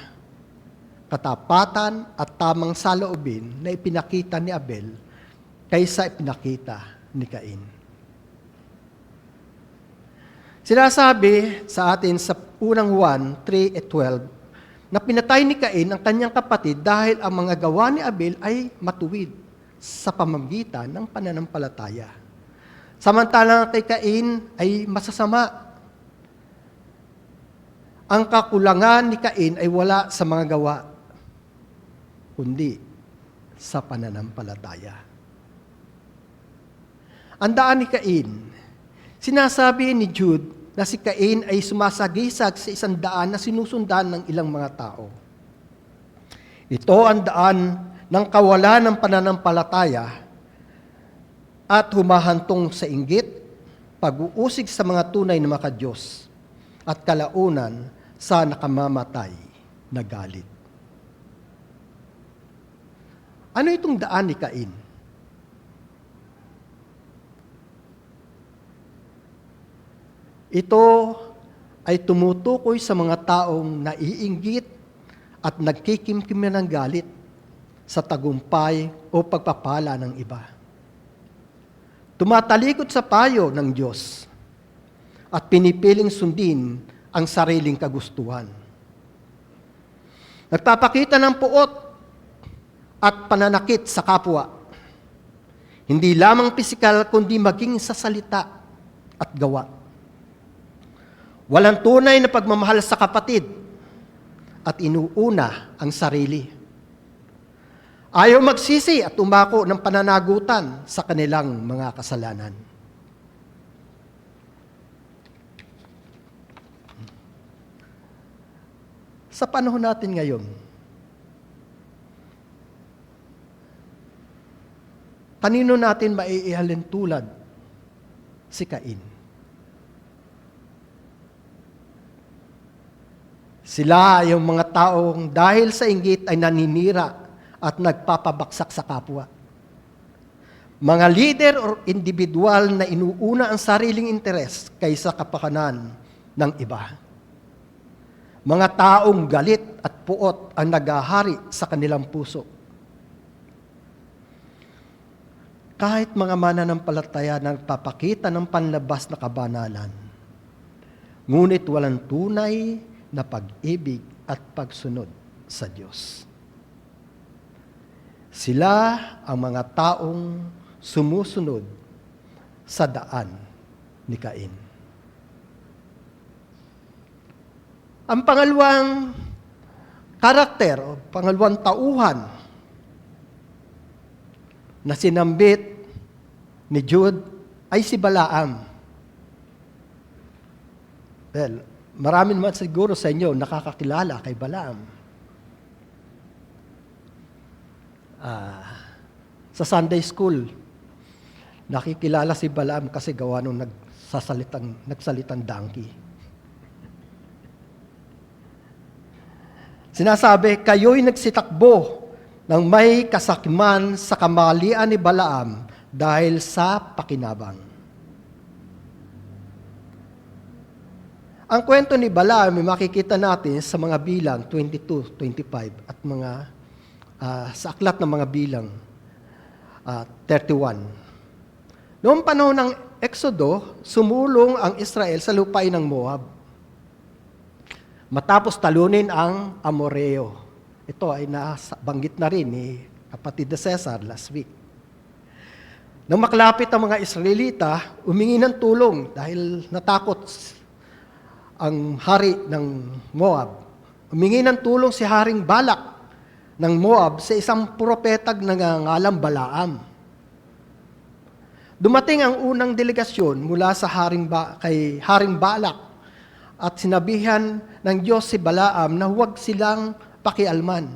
katapatan at tamang saloobin na ipinakita ni Abel kaysa ipinakita ni Cain. Sinasabi sa atin sa unang 1:3-12 na pinatay ni Cain ang kanyang kapatid dahil ang mga gawa ni Abel ay matuwid sa pamamagitan ng pananampalataya. Samantalang kay Cain ay masasama. Ang kakulangan ni Cain ay wala sa mga gawa, kundi sa pananampalataya. Ang daan ni Cain, sinasabi ni Jude na si Cain ay sumasagisag sa isang daan na sinusundan ng ilang mga tao. Ito ang daan ng kawalan ng pananampalataya at humahantong sa inggit, pag-uusig sa mga tunay na maka-Diyos, at kalaunan sa nakamamatay na galit. Ano itong daan ni Cain? Ito ay tumutukoy sa mga taong naiinggit at nagkikimkim ng galit sa tagumpay o pagpapala ng iba. Tumatalikod sa payo ng Diyos at pinipiling sundin ang sariling kagustuhan. Nagpapakita ng puot at pananakit sa kapwa. Hindi lamang pisikal kundi maging sa salita at gawa. Walang tunay na pagmamahal sa kapatid at inuuna ang sarili. Ayaw magsisi at umako ng pananagutan sa kanilang mga kasalanan. Sa panahon natin ngayon, kanino natin maiihalin tulad si Cain? Sila yung mga taong dahil sa inggit ay naninira at nagpapabaksak sa kapwa. Mga leader o individual na inuuna ang sariling interes kaysa kapakanan ng iba. Mga taong galit at puot ang nagahari sa kanilang puso. Kahit mga mananampalataya na nagpapakita ng panlabas na kabanalan, ngunit walang tunay na pag-ibig at pagsunod sa Diyos. Sila ang mga taong sumusunod sa daan ni Cain. Ang pangalawang karakter o pangalawang tauhan na sinambit ni Jude ay si Balaam. Well, marami naman siguro sa inyo nakakakilala kay Balaam. Sa Sunday school, nakikilala si Balaam kasi gawa nung nagsalitang donkey. Sinasabi, kayo'y nagsitakbo ng may kasakiman sa kamalian ni Balaam dahil sa pakinabang. Ang kwento ni Balaam ay makikita natin sa mga bilang 22, 25 at mga sa aklat ng mga bilang 31. Noong panahon ng Exodo, sumulong ang Israel sa lupain ng Moab. Matapos talunin ang Amoreo. Ito ay nabanggit na rin ni kapatid na Cesar last week. Nang maklapit ang mga Israelita, humingi ng tulong dahil natakot ang hari ng Moab. Humingi ng tulong si Haring Balak ng Moab sa isang propetag nangangalang Balaam. Dumating ang unang delegasyon mula sa kay Haring Balak at sinabihan ng Diyos si Balaam na huwag silang pakialman.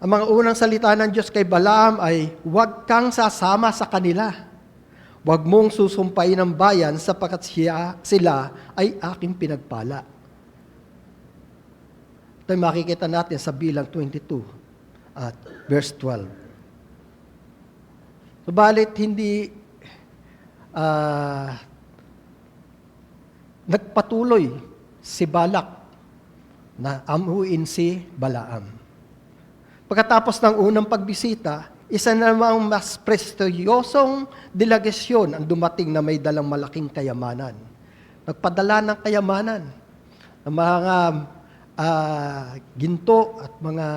Ang mga unang salita ng Diyos kay Balaam ay, huwag kang sasama sa kanila. Huwag mong susumpain ang bayan sapagkat sila ay aking pinagpala. Ito ay makikita natin sa bilang 22 at verse 12. Subalit hindi nagpatuloy si Balak na amuin si Balaam. Pagkatapos ng unang pagbisita, isa namang mas prestiyosong delegasyon ang dumating na may dalang malaking kayamanan. Nagpadala ng kayamanan, ng mga ginto at mga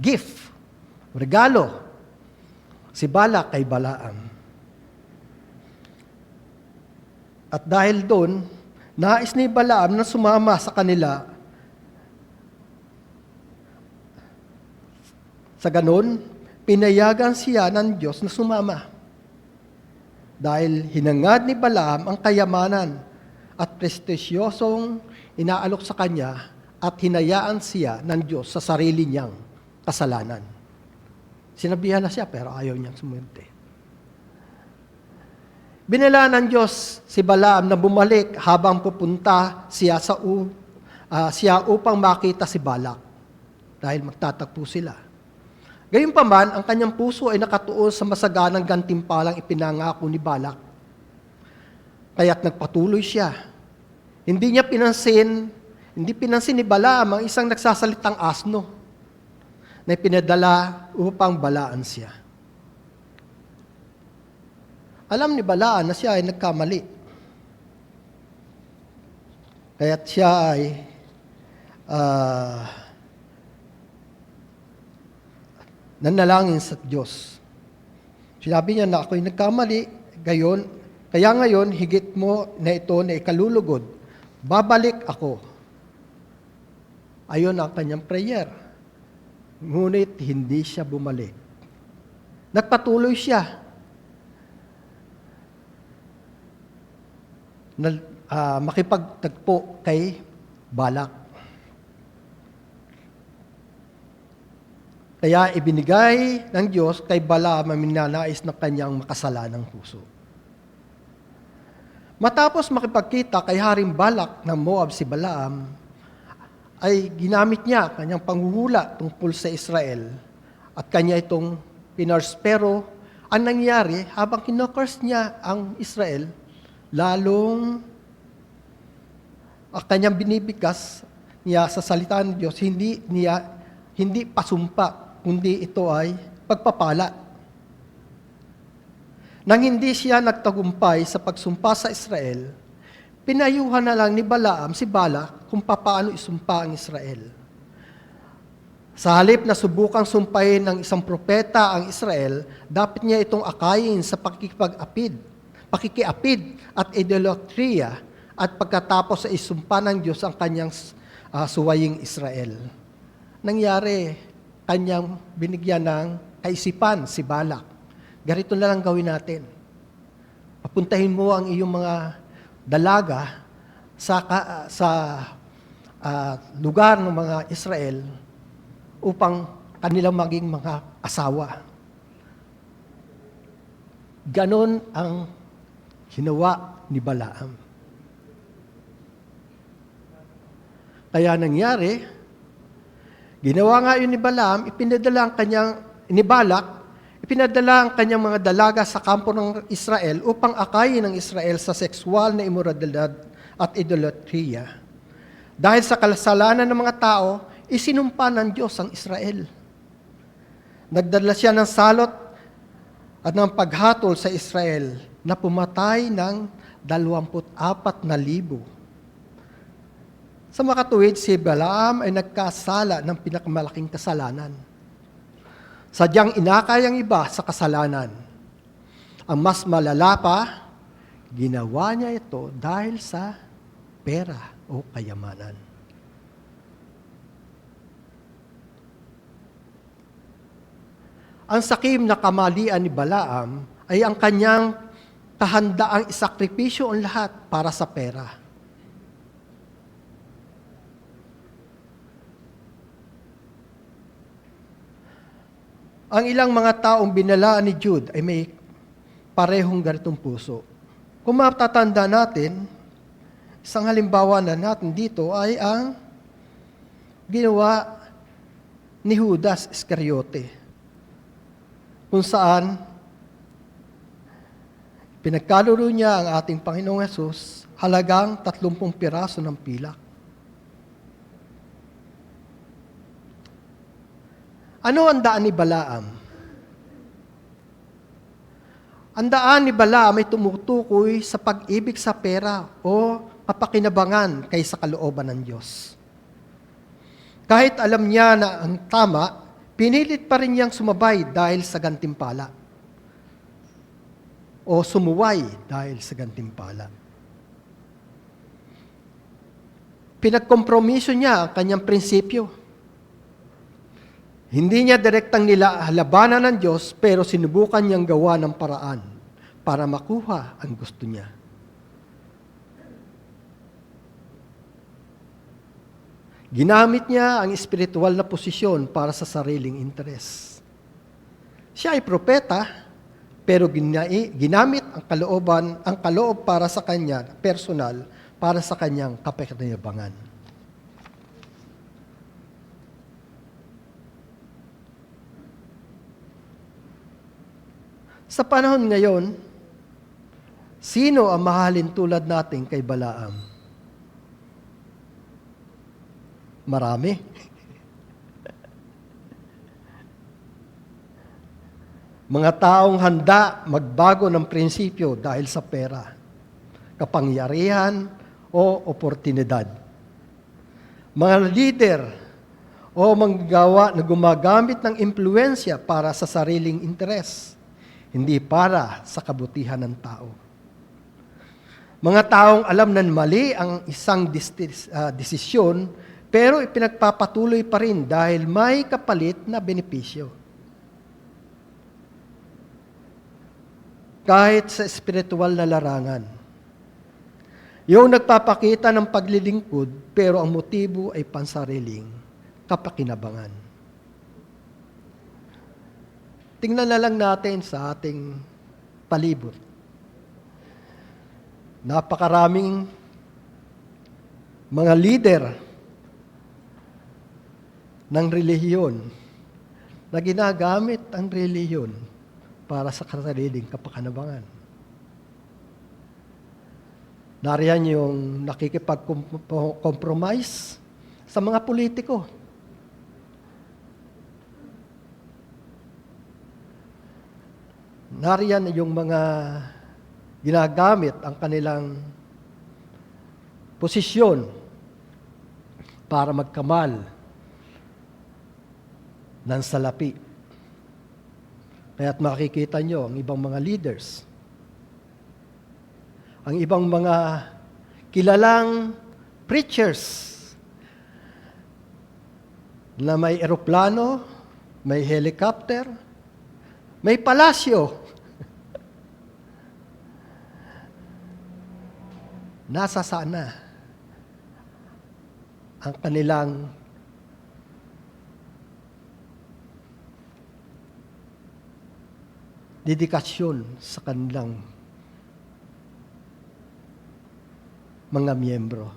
gift, regalo, si Balak kay Balaam. At dahil doon, nais ni Balaam na sumama sa kanila. Sa ganon, pinayagan siya ng Diyos na sumama. Dahil hinangad ni Balaam ang kayamanan at prestisyosong inaalok sa kanya at hinayaan siya ng Diyos sa sarili niyang kasalanan. Sinabihan na siya pero ayaw niyang sumunod. Binala ng Diyos si Balaam na bumalik habang pupunta siya upang makita si Balak dahil magtatagpo sila. Gayunpaman, ang kanyang puso ay nakatuon sa masaganang gantimpalang ipinangako ni Balak. Kaya't nagpatuloy siya. Hindi pinansin ni Balaam ang isang nagsasalitang asno na pinadala upang balaan siya. Alam ni Balaam na siya ay nagkamali. Kaya't siya ay nanalangin sa Diyos. Sinabi niya na ako'y nagkamali, kaya ngayon higit mo na ito na ikalulugod, babalik ako. Ayon ang kanyang prayer. Ngunit hindi siya bumalik. Nagpatuloy siya. Makipagtagpo kay Balak. Kaya ibinigay ng Diyos kay Balaam ang minanais ng kanyang makasalanang puso. Matapos makipagkita kay Haring Balak ng Moab si Balaam, ay ginamit niya kanyang panghuhula tungkol sa Israel at kanya itong pinars. Pero ang nangyari, habang kinokurs niya ang Israel, lalong kanyang binibigkas niya sa salita ng Diyos, hindi pasumpa, kundi ito ay pagpapala. Nang hindi siya nagtagumpay sa pagsumpa sa Israel, pinayuhan na lang ni Balaam si Balak kung paano isumpa ang Israel. Sa halip na subukang sumpahin ng isang propeta ang Israel, dapat niya itong akayin sa pakikiapid at idolatria, at pagkatapos ay isumpa ng Diyos ang kanyang suwaying Israel. Nangyari, kanyang binigyan ng kaisipan si Balak. Ganito na lang gawin natin. Papuntahin mo ang iyong mga dalaga sa lugar ng mga Israel upang kanilang maging mga asawa. Ganon ang ginawa ni Balaam. Kaya nangyari, ginawa nga yun ni Balaam, ipinadala ang kanyang mga dalaga sa kampo ng Israel upang akayin ng Israel sa sexual na imoralidad at idolatria. Dahil sa kasalanan ng mga tao, isinumpa ng Diyos ang Israel. Nagdala siya ng salot at ng paghatol sa Israel na pumatay ng 24,000. Sa makatuwid, si Balaam ay nagkasala ng pinakamalaking kasalanan. Sadyang inakay ang iba sa kasalanan. Ang mas malala pa, ginawa niya ito dahil sa pera o kayamanan. Ang sakim na kamalian ni Balaam ay ang kanyang kahandaang isakripisyo ang lahat para sa pera. Ang ilang mga taong binalaan ni Jude ay may parehong ganitong puso. Kung matatanda natin, isang halimbawa na natin dito ay ang ginawa ni Judas Iscariote, kung saan pinagkaluro niya ang ating Panginoong Hesus halagang 30 piraso ng pilak. Ano ang daan ni Balaam? Ang daan ni Balaam ay tumutukoy sa pag-ibig sa pera o kapakinabangan kaysa kalooban ng Diyos. Kahit alam niya na ang tama, pinilit pa rin niyang sumabay dahil sa gantimpala. O sumuway dahil sa gantimpala. Pinagkompromiso niya ang kanyang prinsipyo. Hindi niya direktang nilalabanan ng Diyos, pero sinubukan niyang gawa ng paraan para makuha ang gusto niya. Ginamit niya ang espiritual na posisyon para sa sariling interes. Siya ay propeta, pero ginamit ang kaloob para sa kanya, personal, para sa kanyang kapakinabangan. Sa panahon ngayon, Sino ang mahalin tulad natin kay Balaam? Marami. Mga taong handa magbago ng prinsipyo dahil sa pera, kapangyarihan o oportunidad. Mga leader o manggagawa na gumagamit ng impluensya para sa sariling interes, hindi para sa kabutihan ng tao. Mga taong alam na mali ang isang desisyon, pero ipinagpapatuloy pa rin dahil may kapalit na benepisyo. Kahit sa espiritual na larangan. Yung nagpapakita ng paglilingkod, pero ang motibo ay pansariling kapakinabangan. Tingnan na lang natin sa ating palibot. Napakaraming mga leader ng relihiyon na ginagamit ang relihiyon para sa sariling kapakinabangan. Nariyan yung nakikipag-compromise sa mga politiko. Nariyan yung mga ginagamit ang kanilang posisyon para magkamal ng salapi. Kaya't makikita nyo ang ibang mga leaders, ang ibang mga kilalang preachers na may eroplano, may helicopter, may palasyo. Nasa sana ang kanilang dedikasyon sa kanilang mga miyembro.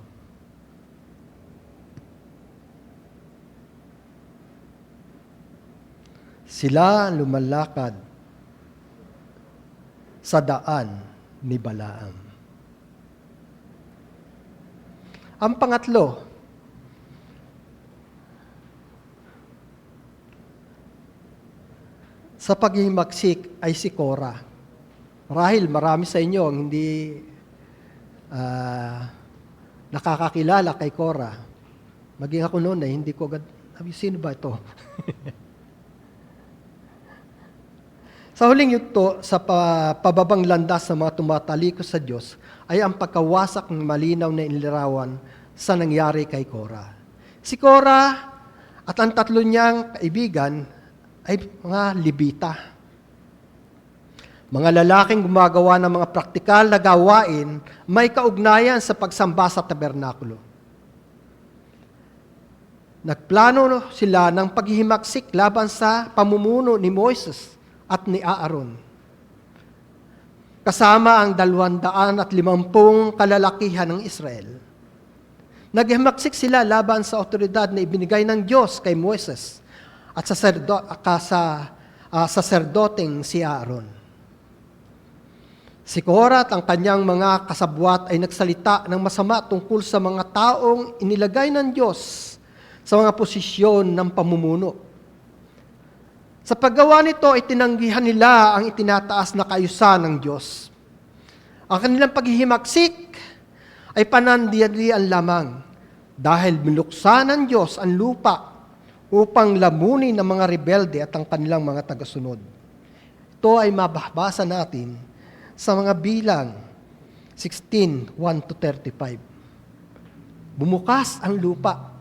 Sila lumalakad sa daan ni Balaam. Ang pangatlo, sa paghimagsik ay si Korah. Marahil marami sa inyo ang hindi nakakakilala kay Korah. Maging ako noon ay hindi ko agad, sino ba ito? Sa huling yugto, sa pababang landas ng mga tumatalikos sa Diyos, ay ang pagkawasak ng malinaw na inilarawan sa nangyari kay Korah. Si Korah at ang tatlo niyang kaibigan ay mga Levita. Mga lalaking gumagawa ng mga praktikal na gawain may kaugnayan sa pagsamba sa tabernakulo. Nagplano sila ng paghihimagsik laban sa pamumuno ni Moises at ni Aaron. Kasama ang 250 kalalakihan ng Israel. Naghihimagsik sila laban sa otoridad na ibinigay ng Diyos kay Moises at sa saserdoteng si Aaron. Si Korah at ang kanyang mga kasabwat ay nagsalita ng masama tungkol sa mga taong inilagay ng Diyos sa mga posisyon ng pamumuno. Sa paggawa nito, itinanggihan nila ang itinataas na kaayusan ng Diyos. Ang kanilang paghihimagsik ay panandiyan lamang dahil binuksan ng Diyos ang lupa upang lamunin ng mga rebelde at ang kanilang mga tagasunod. Ito ay mababasa natin sa mga bilang 16:1-35. Bumukas ang lupa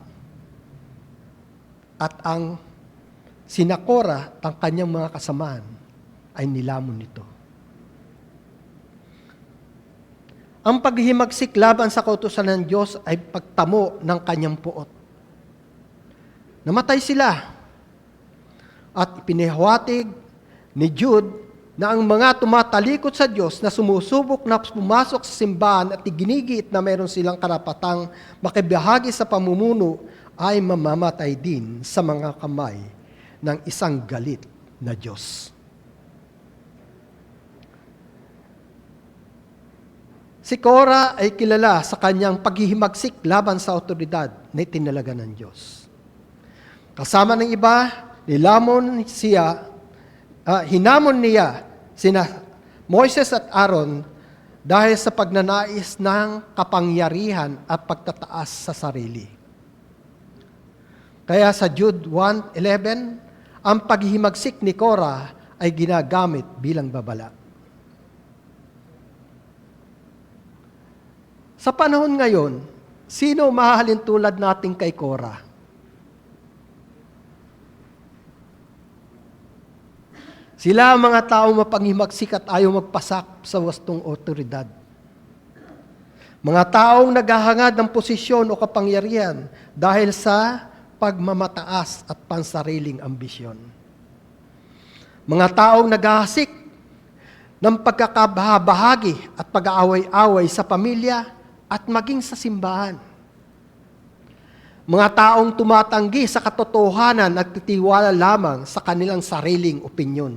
at ang sina Korah at ang kanyang mga kasamaan ay nilamon nito. Ang paghihimagsik laban sa kautusan ng Diyos ay pagtamo ng kanyang puot. Namatay sila at ipinahiwatig ni Jude na ang mga tumatalikod sa Diyos na sumusubok na pumasok sa simbahan at iginigiit na mayroon silang karapatang makibahagi sa pamumuno ay mamamatay din sa mga kamay ng isang galit na Diyos. Si Korah ay kilala sa kanyang paghihimagsik laban sa otoridad na itinalaga ng Diyos. Kasama ng iba, hinamon niya sina Moises at Aaron dahil sa pagnanais ng kapangyarihan at pagtataas sa sarili. Kaya sa Jude 1:11, ang paghihimagsik ni Korah ay ginagamit bilang babala. Sa panahon ngayon, sino mahalin tulad natin kay Korah? Sila ang mga taong mapanghimagsik at ayaw magpasak sa wastong otoridad. Mga taong naghahangad ng posisyon o kapangyarihan dahil sa pagmamataas at pansariling ambisyon. Mga taong naghahasik ng pagkakabahagi at pag-aaway-away sa pamilya at maging sa simbahan. Mga taong tumatanggi sa katotohanan at titiwala lamang sa kanilang sariling opinyon.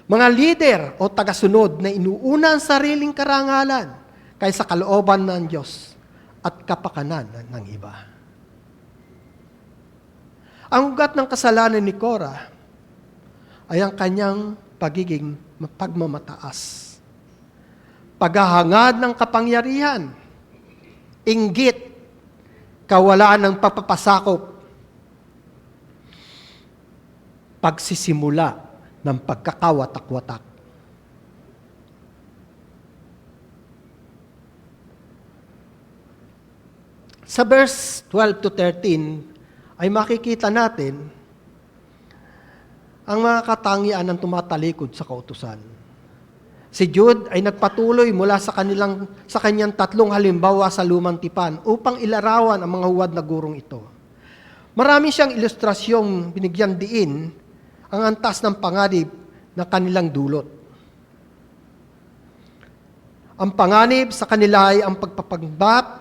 Mga lider o tagasunod na inuuna ang sariling karangalan kaysa kalooban ng Diyos at kapakanan ng iba. Ang ugat ng kasalanan ni Korah ay ang kanyang pagiging pagmamataas, paghahangad ng kapangyarihan, inggit, kawalaan ng pagpapasakop, pagsisimula ng pagkakawatak-watak. Sa verse 12 to 13 ay makikita natin ang mga katangian ng tumatalikod sa kautusan. Si Jude ay nagpatuloy mula sa kanyang 3 halimbawa sa lumang tipan upang ilarawan ang mga huwad na gurong ito. Marami siyang ilustrasyong binigyan diin ang antas ng panganib na kanilang dulot. Ang panganib sa kanila ay ang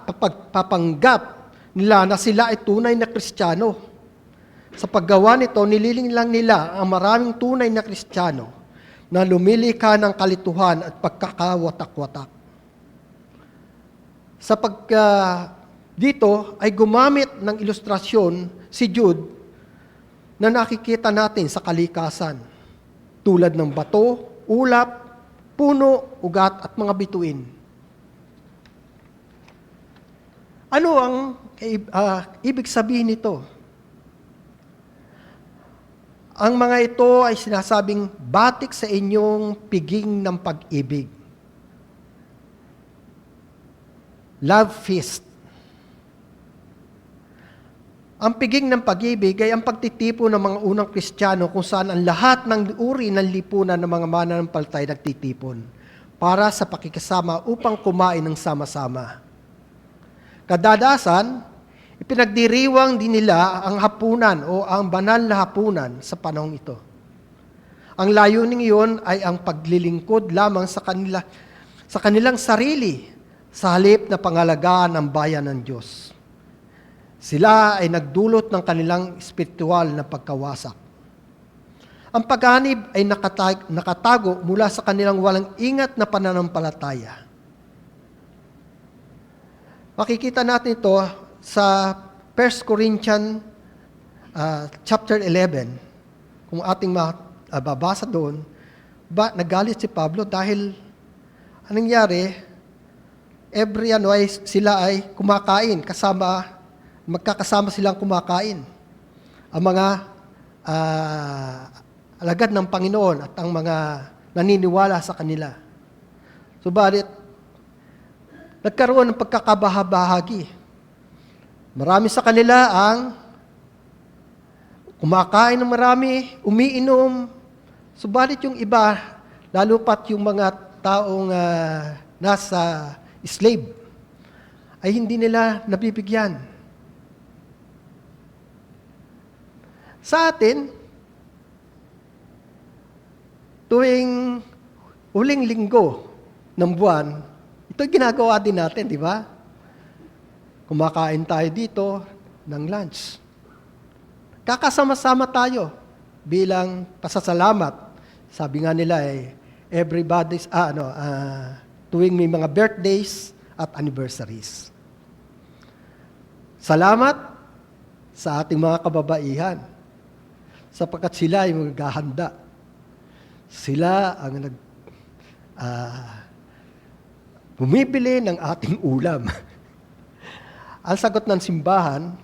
pagpapanggap nila na sila ay tunay na Kristiyano. Sa paggawa nito, nililing lang nila ang maraming tunay na Kristiyano na lumilika ng kalituhan at pagkakawatak-watak. Dito ay gumamit ng ilustrasyon si Jude na nakikita natin sa kalikasan, tulad ng bato, ulap, puno, ugat at mga bituin. Ano ang ibig sabihin nito? Ang mga ito ay sinasabing batik sa inyong piging ng pag-ibig. Love feast. Ang piging ng pag-ibig ay ang pagtitipon ng mga unang Kristiyano kung saan ang lahat ng uri ng lipunan ng mga mananampalatay nagtitipon para sa pakikisama upang kumain ng sama-sama. Kadalasan, ipinagdiriwang din nila ang hapunan o ang banal na hapunan sa panahong ito. Ang layuning iyon ay ang paglilingkod lamang sa kanilang sarili sa halip na pangalagaan ng bayan ng Diyos. Sila ay nagdulot ng kanilang espiritual na pagkawasak. Ang paghanib ay nakatago mula sa kanilang walang ingat na pananampalataya. Makikita natin ito sa 1 Corinthians chapter 11. Kung ating mababasa doon, nagalit si Pablo dahil anong nangyari? Sila ay kumakain magkakasama silang kumakain. Ang mga alagad ng Panginoon at ang mga naniniwala sa kanila. Subalit, nagkaroon ng pagkakabahabahagi. Marami sa kanila ang kumakain ng marami, umiinom. Subalit yung iba, lalo pat yung mga taong nasa slave, ay hindi nila nabibigyan. Sa atin, tuwing huling linggo ng buwan, ito ginagawa din natin, di ba? Kumakain tayo dito ng lunch. Kakasama-sama tayo bilang pasasalamat. Sabi nga nila tuwing may mga birthdays at anniversaries. Salamat sa ating mga kababaihan sapagkat sila ay maghahanda. Sila ang bumibili ng ating ulam. Ang sagot ng simbahan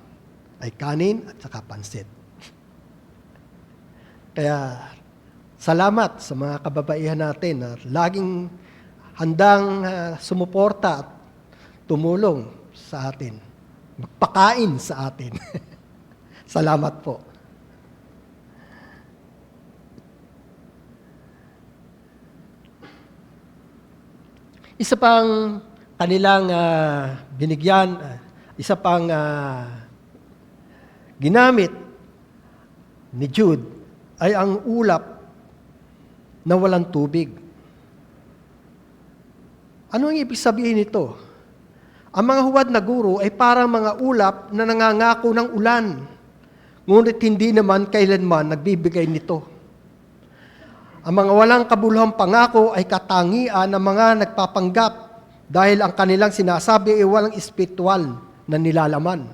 ay kanin at saka pansit. Kaya salamat sa mga kababaihan natin na laging handang sumuporta at tumulong sa atin. Magpakain sa atin. Salamat po. Isa pang kanilang binigyan, isa pang ginamit ni Jude ay ang ulap na walang tubig. Ano ang ibig sabihin nito? Ang mga huwad na guro ay parang mga ulap na nangangako ng ulan, ngunit hindi naman kailanman nagbibigay nito. Ang mga walang kabuluhang pangako ay katangian ng mga nagpapanggap dahil ang kanilang sinasabi ay walang espiritual na nilalaman.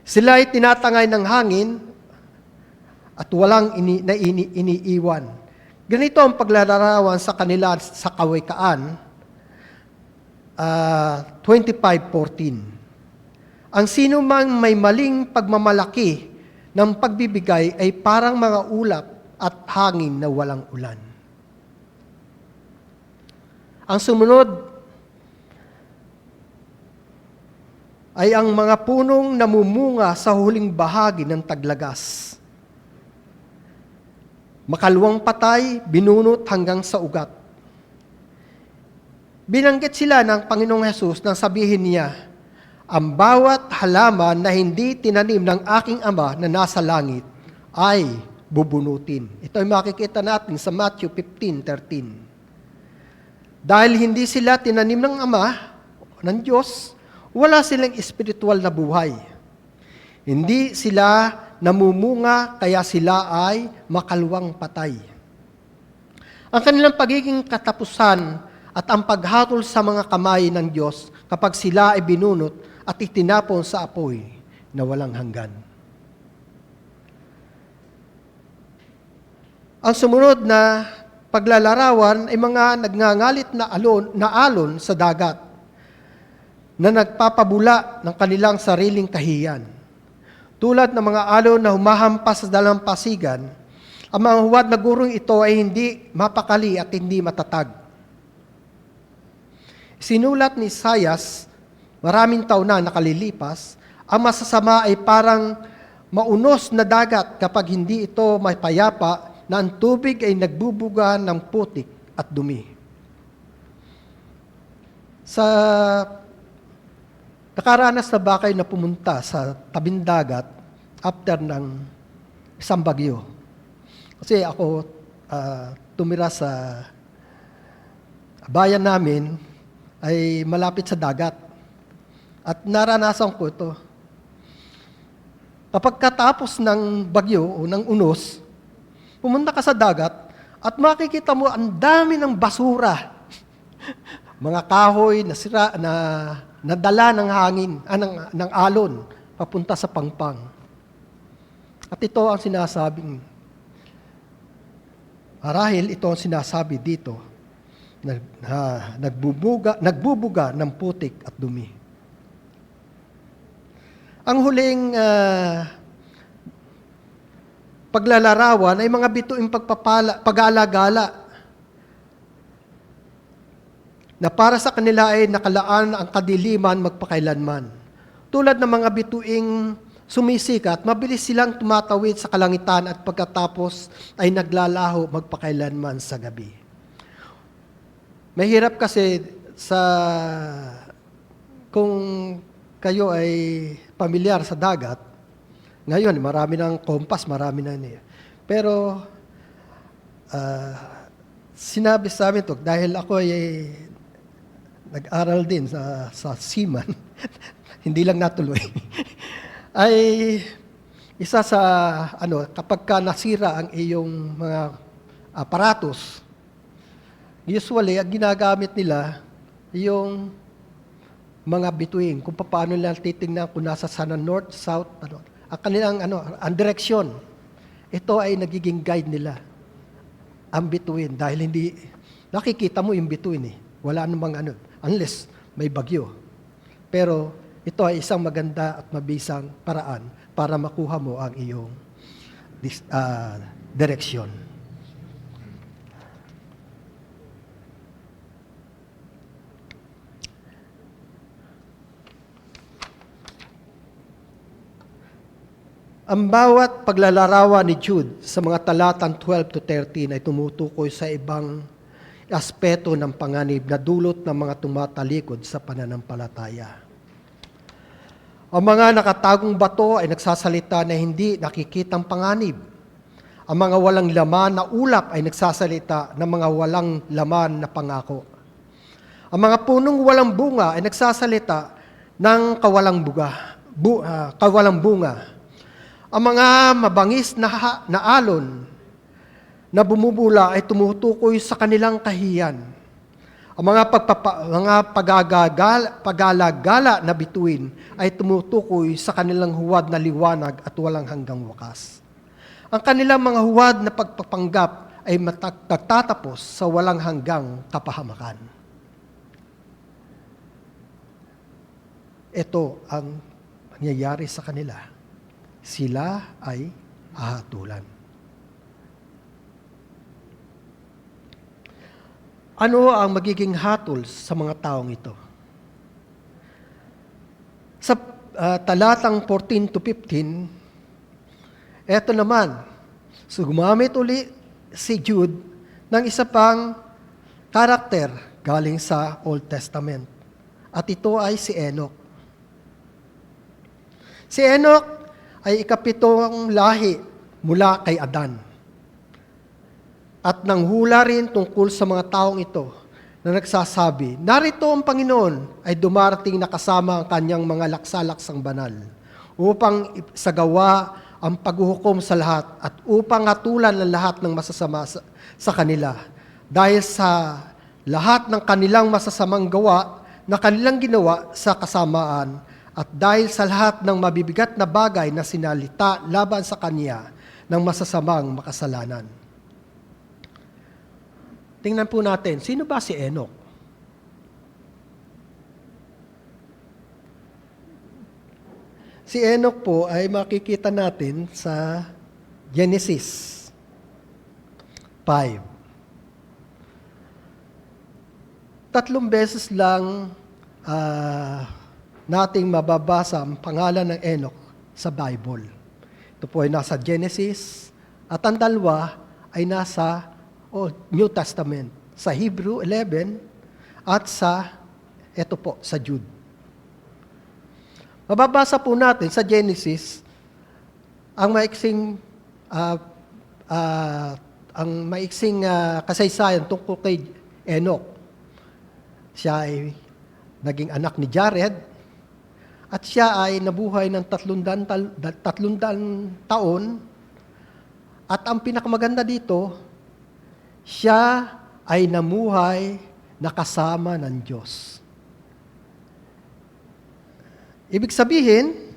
Sila ay tinatangay ng hangin at walang iniiwan. Ganito ang paglalarawan sa kanila sa Kawikaan 25:14. Ang sino mang may maling pagmamalaki ng pagbibigay ay parang mga ulap at hangin na walang ulan. Ang sumunod ay ang mga punong namumunga sa huling bahagi ng taglagas. Makalawang patay, binunot hanggang sa ugat. Binanggit sila ng Panginoong Hesus nang sabihin niya, ang bawat halaman na hindi tinanim ng aking Ama na nasa langit ay bubunutin. Ito ay makikita natin sa Matthew 15:13. Dahil hindi sila tinanim ng Ama, ng Diyos, wala silang espiritual na buhay. Hindi sila namumunga, kaya sila ay makalawang patay. Ang kanilang pagiging katapusan at ang paghatol sa mga kamay ng Diyos kapag sila ay binunot at itinapon sa apoy na walang hanggan. Ang sumunod na paglalarawan ay mga nagngangalit na alon sa dagat na nagpapabula ng kanilang sariling kahiyan. Tulad ng mga alon na humahampas sa dalampasigan, ang mga huwad na gurong ito ay hindi mapakali at hindi matatag. Sinulat ni Isaias, maraming taon na nakalilipas, ang masasama ay parang maunos na dagat kapag hindi ito may payapa na ang tubig ay nagbubuga ng putik at dumi. Sa nakaranas na ba kayo na pumunta sa tabing dagat after ng isang bagyo? Kasi ako tumira sa bayan namin ay malapit sa dagat. At naranasan ko ito. Kapag katapos ng bagyo o ng unos, pumunta ka sa dagat at makikita mo ang dami ng basura. Mga kahoy na sira, na nadala ng hangin, ng alon, papunta sa pangpang. At ito ang sinasabing, marahil ito ang sinasabi dito, nagbubuga ng putik at dumi. Ang huling paglalarawan ay mga bituing pag-aalagala na para sa kanila ay nakalaan ang kadiliman magpakailanman. Tulad ng mga bituing sumisikat, mabilis silang tumatawid sa kalangitan at pagkatapos ay naglalaho magpakailanman sa gabi. Mahirap kasi kung kayo ay pamilyar sa dagat, ngayon marami ng kompas, marami na niya. Pero sinabi sa amin ito, dahil ako ay nag-aral din sa seaman, hindi lang natuloy, ay isa sa, kapag ka nasira ang iyong mga aparatos, usually, ang ginagamit nila, yung mga bituin, kung paano nila titingnan kung nasa sana north, south, ano, ang kanilang ang direksyon. Ito ay nagiging guide nila. Ang bituin, dahil hindi, nakikita mo yung bituin eh. Wala namang unless may bagyo. Pero ito ay isang maganda at mabisang paraan para makuha mo ang iyong direksyon. Ang bawat paglalarawan ni Jude sa mga talatang 12 to 13 ay tumutukoy sa ibang aspeto ng panganib na dulot ng mga tumatalikod sa pananampalataya. Ang mga nakatagong bato ay nagsasalita na hindi nakikitang panganib. Ang mga walang laman na ulap ay nagsasalita ng mga walang laman na pangako. Ang mga punong walang bunga ay nagsasalita ng kawalang bunga. Ang mga mabangis na alon na bumubula ay tumutukoy sa kanilang kahiyan. Ang mga pagalagala na bituin ay tumutukoy sa kanilang huwad na liwanag at walang hanggang wakas. Ang kanilang mga huwad na pagpapanggap ay nagtatapos sa walang hanggang kapahamakan. Ito ang nangyayari sa kanila. Sila ay ahatulan. Ano ang magiging hatol sa mga taong ito? Sa talatang 14 to 15, eto naman, so gumamit uli si Jude ng isa pang karakter galing sa Old Testament. At ito ay si Enoch. Si Enoch ay ikapitong lahi mula kay Adan. At nanghula rin tungkol sa mga taong ito na nagsasabi, narito ang Panginoon ay dumarating na kasama ang kanyang mga laksalaksang banal upang isagawa ang paghuhukom sa lahat at upang hatulan ang lahat ng masasama sa kanila. Dahil sa lahat ng kanilang masasamang gawa na kanilang ginawa sa kasamaan at dahil sa lahat ng mabibigat na bagay na sinalita laban sa kanya ng masasamang makasalanan. Tingnan po natin, sino ba si Enoch? Si Enoch po ay makikita natin sa Genesis 5. 3 beses lang nating mababasa ang pangalan ng Enoch sa Bible. Ito po ay nasa Genesis at ang dalawa ay nasa New Testament, sa Hebrew 11 at sa Jude. Mababasa po natin sa Genesis ang maiksing kasaysayan tungkol kay Enoch. Siya ay naging anak ni Jared at siya ay nabuhay ng 300 taon at ang pinakamaganda dito, siya ay namuhay na kasama ng Diyos. Ibig sabihin,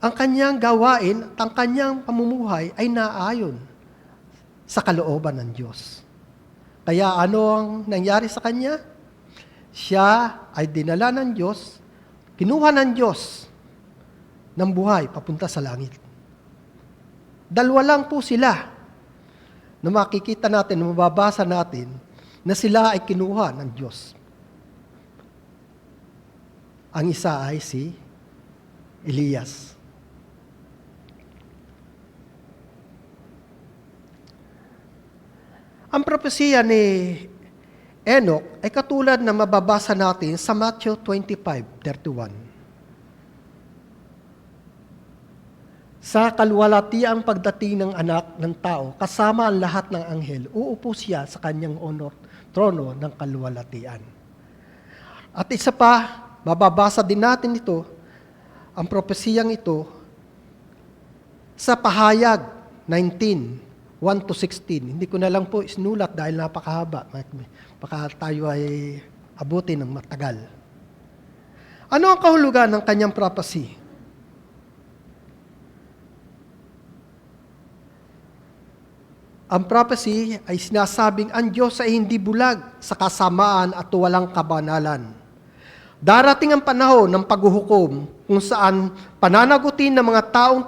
ang kanyang gawain at ang kanyang pamumuhay ay naayon sa kalooban ng Diyos. Kaya ano ang nangyari sa kanya? Siya ay dinala ng Diyos, kinuha ng Diyos ng buhay papunta sa langit. Dalawa lang po sila na makikita natin, na mababasa natin, na sila ay kinuha ng Diyos. Ang isa ay si Elias. Ang propesiya ni Enoch ay katulad na mababasa natin sa Matthew 25:31. Sa kaluwalhatiang pagdating ng anak ng tao, kasama ang lahat ng anghel, uupo siya sa kanyang trono ng kaluwalhatian. At isa pa, mababasa din natin ito, ang propesiyang ito, sa pahayag 19, 1 to 16. Hindi ko na lang po isinulat dahil napakahaba. Baka tayo ay abutin ng matagal. Ano ang kahulugan ng kanyang prophecy? Ang prophecy ay sinasabing ang Diyos ay hindi bulag sa kasamaan at walang kabanalan. Darating ang panahon ng paghuhukom kung saan pananagutin ng mga taong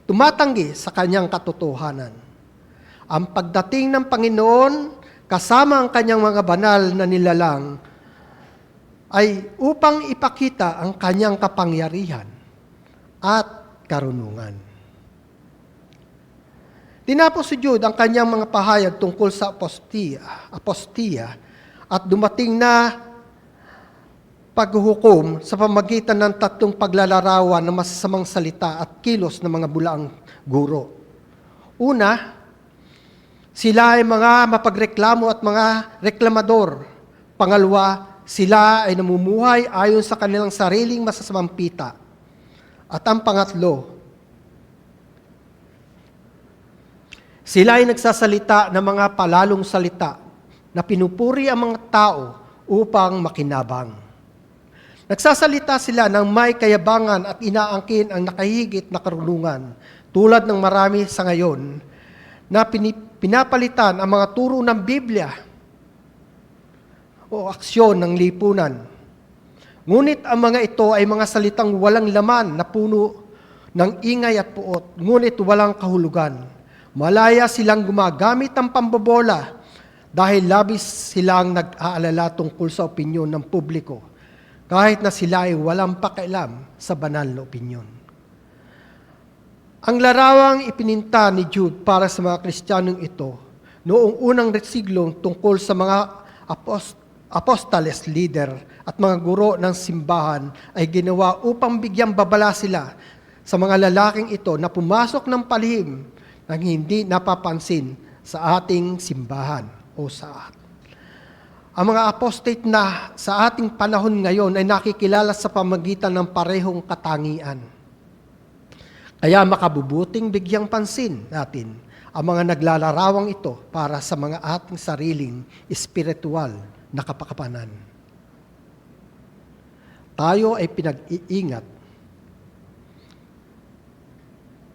tumatanggi sa kanyang katotohanan. Ang pagdating ng Panginoon kasama ang kanyang mga banal na nilalang ay upang ipakita ang kanyang kapangyarihan at karunungan. Tinapos si Jude ang kanyang mga pahayag tungkol sa apostia at dumating na paghuhukom sa pamagitan ng tatlong paglalarawan ng masasamang salita at kilos ng mga bulaang guro. Una, sila ay mga mapagreklamo at mga reklamador. Pangalawa, sila ay namumuhay ayon sa kanilang sariling masasamang pita. At ang pangatlo, sila ay nagsasalita ng mga palalong salita na pinupuri ang mga tao upang makinabang. Nagsasalita sila ng may kayabangan at inaangkin ang nakahigit na karunungan tulad ng marami sa ngayon na pinapalitan ang mga turo ng Biblia o aksyon ng lipunan. Ngunit ang mga ito ay mga salitang walang laman na puno ng ingay at puot, ngunit walang kahulugan. Malaya silang gumagamit ng pambobola dahil labis silang nag-aalala tungkol sa opinyon ng publiko, kahit na sila ay walang pakialam sa banal na opinyon. Ang larawang ipininta ni Jude para sa mga Kristiyanong ito noong unang siglo tungkol sa mga apostoles, leader at mga guro ng simbahan ay ginawa upang bigyang babala sila sa mga lalaking ito na pumasok ng palihim nang hindi napapansin sa ating simbahan o sa atin. Ang mga apostate na sa ating panahon ngayon ay nakikilala sa pamagitan ng parehong katangian. Kaya makabubuting bigyang pansin natin ang mga naglalarawang ito para sa mga ating sariling espiritual na kapakapanan. Tayo ay pinag-iingat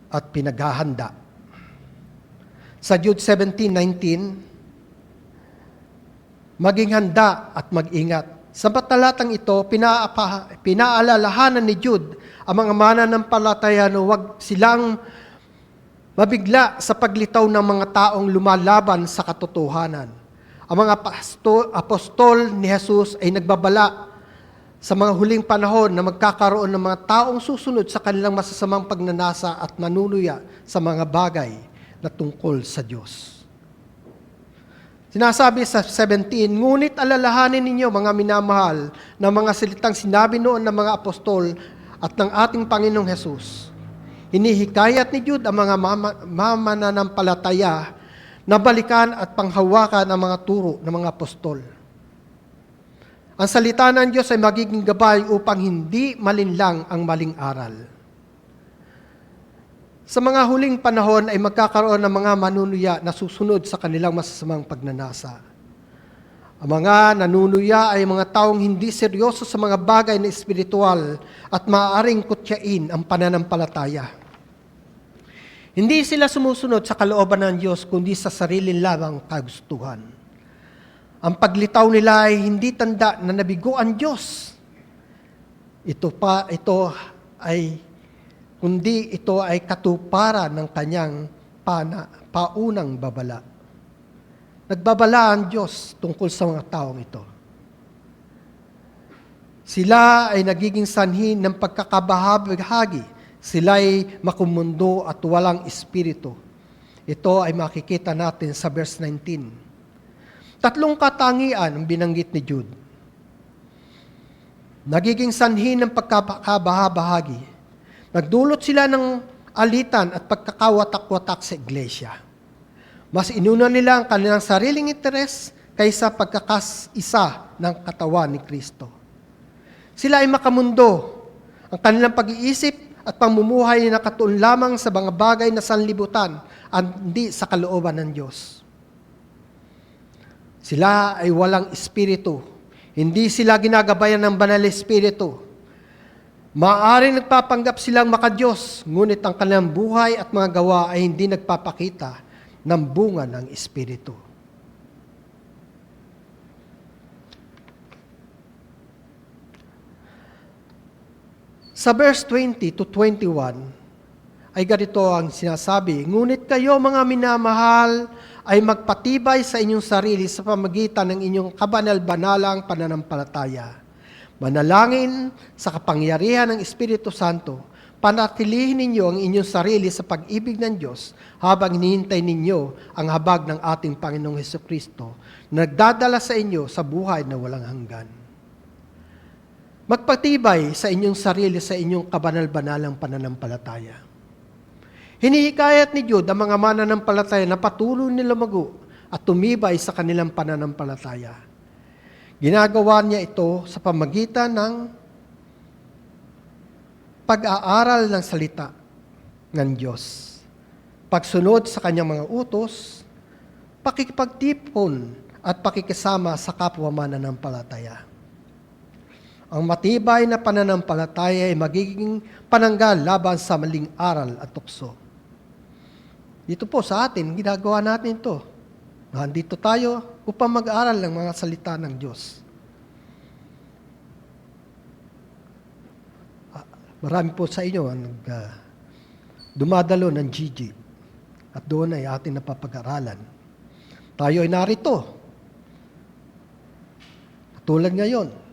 at pinaghahanda. Sa Jude 17:19, maging handa at mag-ingat. Sa talatang ito, pinaalalahanan ni Jude ang mga mananampalataya na huwag silang mabigla sa paglitaw ng mga taong lumalaban sa katotohanan. Ang mga apostol ni Jesus ay nagbabala sa mga huling panahon na magkakaroon ng mga taong susunod sa kanilang masasamang pagnanasa at manunuya sa mga bagay na tungkol sa Diyos. Sinasabi sa 17, ngunit alalahanin ninyo mga minamahal na mga salitang sinabi noon ng mga apostol at ng ating Panginoong Hesus. Hinihikayat ni Jude ang mga mananampalataya na balikan at panghawakan ang mga turo ng mga apostol. Ang salita ng Diyos ay magiging gabay upang hindi malinlang ang maling aral. Sa mga huling panahon ay magkakaroon ng mga manunuya na susunod sa kanilang masasamang pagnanasa. Ang mga nanunuya ay mga taong hindi seryoso sa mga bagay na espiritual at maaaring kutyain ang pananampalataya. Hindi sila sumusunod sa kalooban ng Diyos kundi sa sarili lamang kagustuhan. Ang paglitaw nila ay hindi tanda na nabigo ang Diyos. Kundi ito ay katuparan ng kanyang paunang babala. Nagbabala ang Diyos tungkol sa mga taong ito. Sila ay nagiging sanhi ng pagkakabahabahagi. Sila ay makumundo at walang espiritu. Ito ay makikita natin sa verse 19. Tatlong katangian ang binanggit ni Jude. Nagiging sanhi ng pagkakabahabahagi. Nagdulot sila ng alitan at pagkakawatak-watak sa iglesia. Mas inuna nila ang kanilang sariling interes kaysa pagkakaisa ng katawan ni Kristo. Sila ay makamundo. Ang kanilang pag-iisip at pamumuhay na nakatuon lamang sa mga bagay na sanlibutan at hindi sa kalooban ng Diyos. Sila ay walang espiritu. Hindi sila ginagabayan ng banal na espiritu. Maaaring nagpapanggap silang makadiyos, ngunit ang kanilang buhay at mga gawa ay hindi nagpapakita ng bunga ng espiritu. Sa verse 20 to 21, ay ganito ang sinasabi, "Ngunit kayo mga minamahal ay magpatibay sa inyong sarili sa pamagitan ng inyong kabanal-banalang pananampalataya. Manalangin sa kapangyarihan ng Espiritu Santo, panatilihin ninyo ang inyong sarili sa pag-ibig ng Diyos habang hinihintay ninyo ang habag ng ating Panginoong Hesukristo na nagdadala sa inyo sa buhay na walang hanggan." Magpatibay sa inyong sarili sa inyong kabanal-banalang pananampalataya. Hinihikayat ni Jude ang mga mananampalataya na patuloy na lumago at tumibay sa kanilang pananampalataya. Ginagawa niya ito sa pamagitan ng pag-aaral ng salita ng Diyos, pagsunod sa kanyang mga utos, pakikipagtipon at pakikisama sa kapwa mananampalataya. Ang matibay na pananampalataya ay magiging pananggal laban sa maling aral at tukso. Dito po sa atin, ginagawa natin ito. Nandito tayo upang mag-aral ng mga salita ng Diyos. Marami po sa inyo ang dumadalo ng GG at doon ay ating napapag-aralan. Tayo ay narito. Tulad ngayon,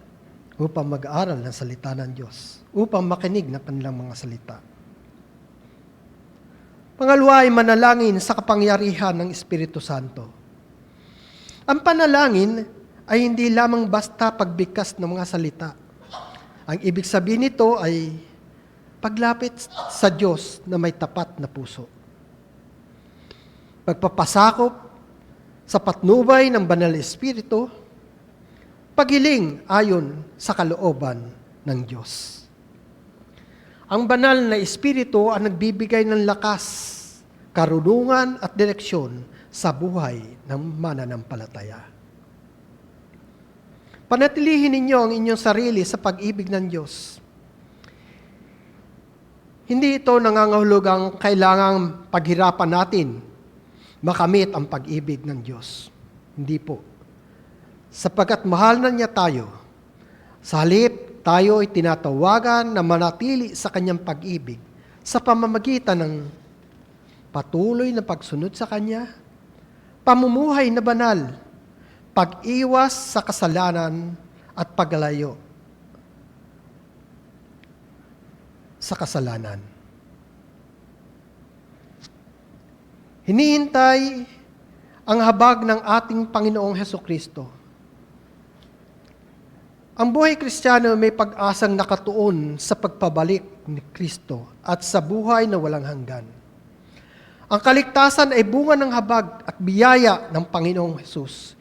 upang mag-aaral ng salita ng Diyos, upang makinig ng kanilang mga salita. Pangalawa ay manalangin sa kapangyarihan ng Espiritu Santo. Ang panalangin ay hindi lamang basta pagbigkas ng mga salita. Ang ibig sabihin nito ay paglapit sa Diyos na may tapat na puso. Pagpapasakop sa patnubay ng Banal na Espiritu, paghiling ayon sa kalooban ng Diyos. Ang banal na Espiritu ang nagbibigay ng lakas, karunungan at direksyon sa buhay ng mananampalataya. Panatilihin ninyo ang inyong sarili sa pag-ibig ng Diyos. Hindi ito nangangahulugang kailangang paghirapan natin makamit ang pag-ibig ng Diyos. Hindi po. Sapagkat mahal na niya tayo, sa halip tayo ay tinatawagan na manatili sa kanyang pag-ibig sa pamamagitan ng patuloy na pagsunod sa kanya, pamumuhay na banal, pag-iwas sa kasalanan at paglayo sa kasalanan. Hinihintay ang habag ng ating Panginoong Hesukristo. Ang buhay Kristiyano may pag-asang nakatuon sa pagpabalik ni Kristo at sa buhay na walang hanggan. Ang kaligtasan ay bunga ng habag at biyaya ng Panginoong Hesus,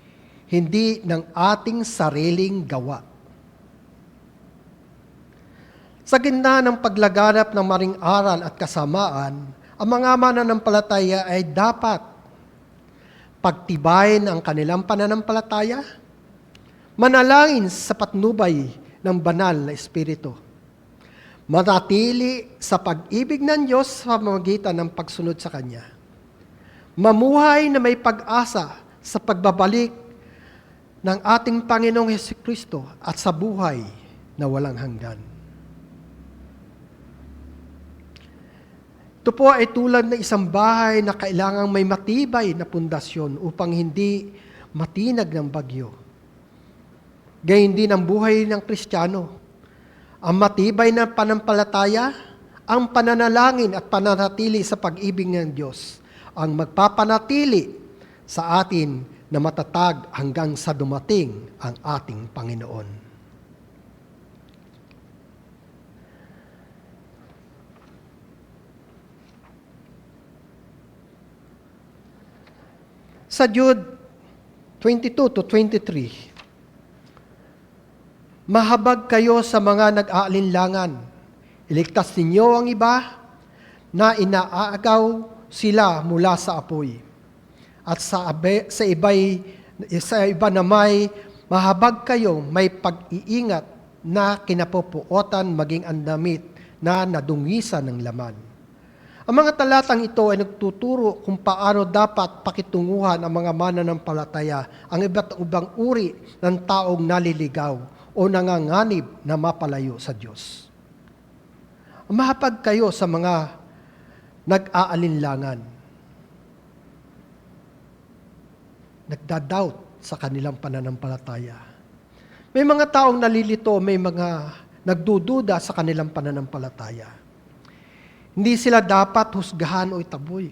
hindi ng ating sariling gawa. Sa gitna ng paglaganap ng maring aral at kasamaan, ang mga mananampalataya ay dapat pagtibayin ang kanilang pananampalataya, manalangin sa patnubay ng banal na Espiritu, manatili sa pag-ibig ng Diyos sa pamamagitan ng pagsunod sa Kanya, mamuhay na may pag-asa sa pagbabalik ng ating Panginoong Hesukristo at sa buhay na walang hanggan. Ito po ay tulad ng isang bahay na kailangang may matibay na pundasyon upang hindi matinag ng bagyo. Gayun din ang buhay ng Kristiyano. Ang matibay na panampalataya, ang pananalangin at pananatili sa pag-ibig ng Diyos, ang magpapanatili sa atin na matatag hanggang sa dumating ang ating Panginoon. Sa Jude 22 to 23, mahabag kayo sa mga nag-aalinlangan. Iligtas ninyo ang iba na inaagaw sila mula sa apoy. At sa iba na may mahabag kayo, may pag-iingat na kinapupuotan maging ang damit na nadungisan ng laman. Ang mga talatang ito ay nagtuturo kung paano dapat pakitunguhan ang mga mananampalataya ang iba't ibang uri ng taong naliligaw o nanganganib na mapalayo sa Diyos. Mahapag kayo sa mga nag-aalinlangan, nagda-doubt sa kanilang pananampalataya. May mga taong nalilito, may mga nagdududa sa kanilang pananampalataya. Hindi sila dapat husgahan o itaboy.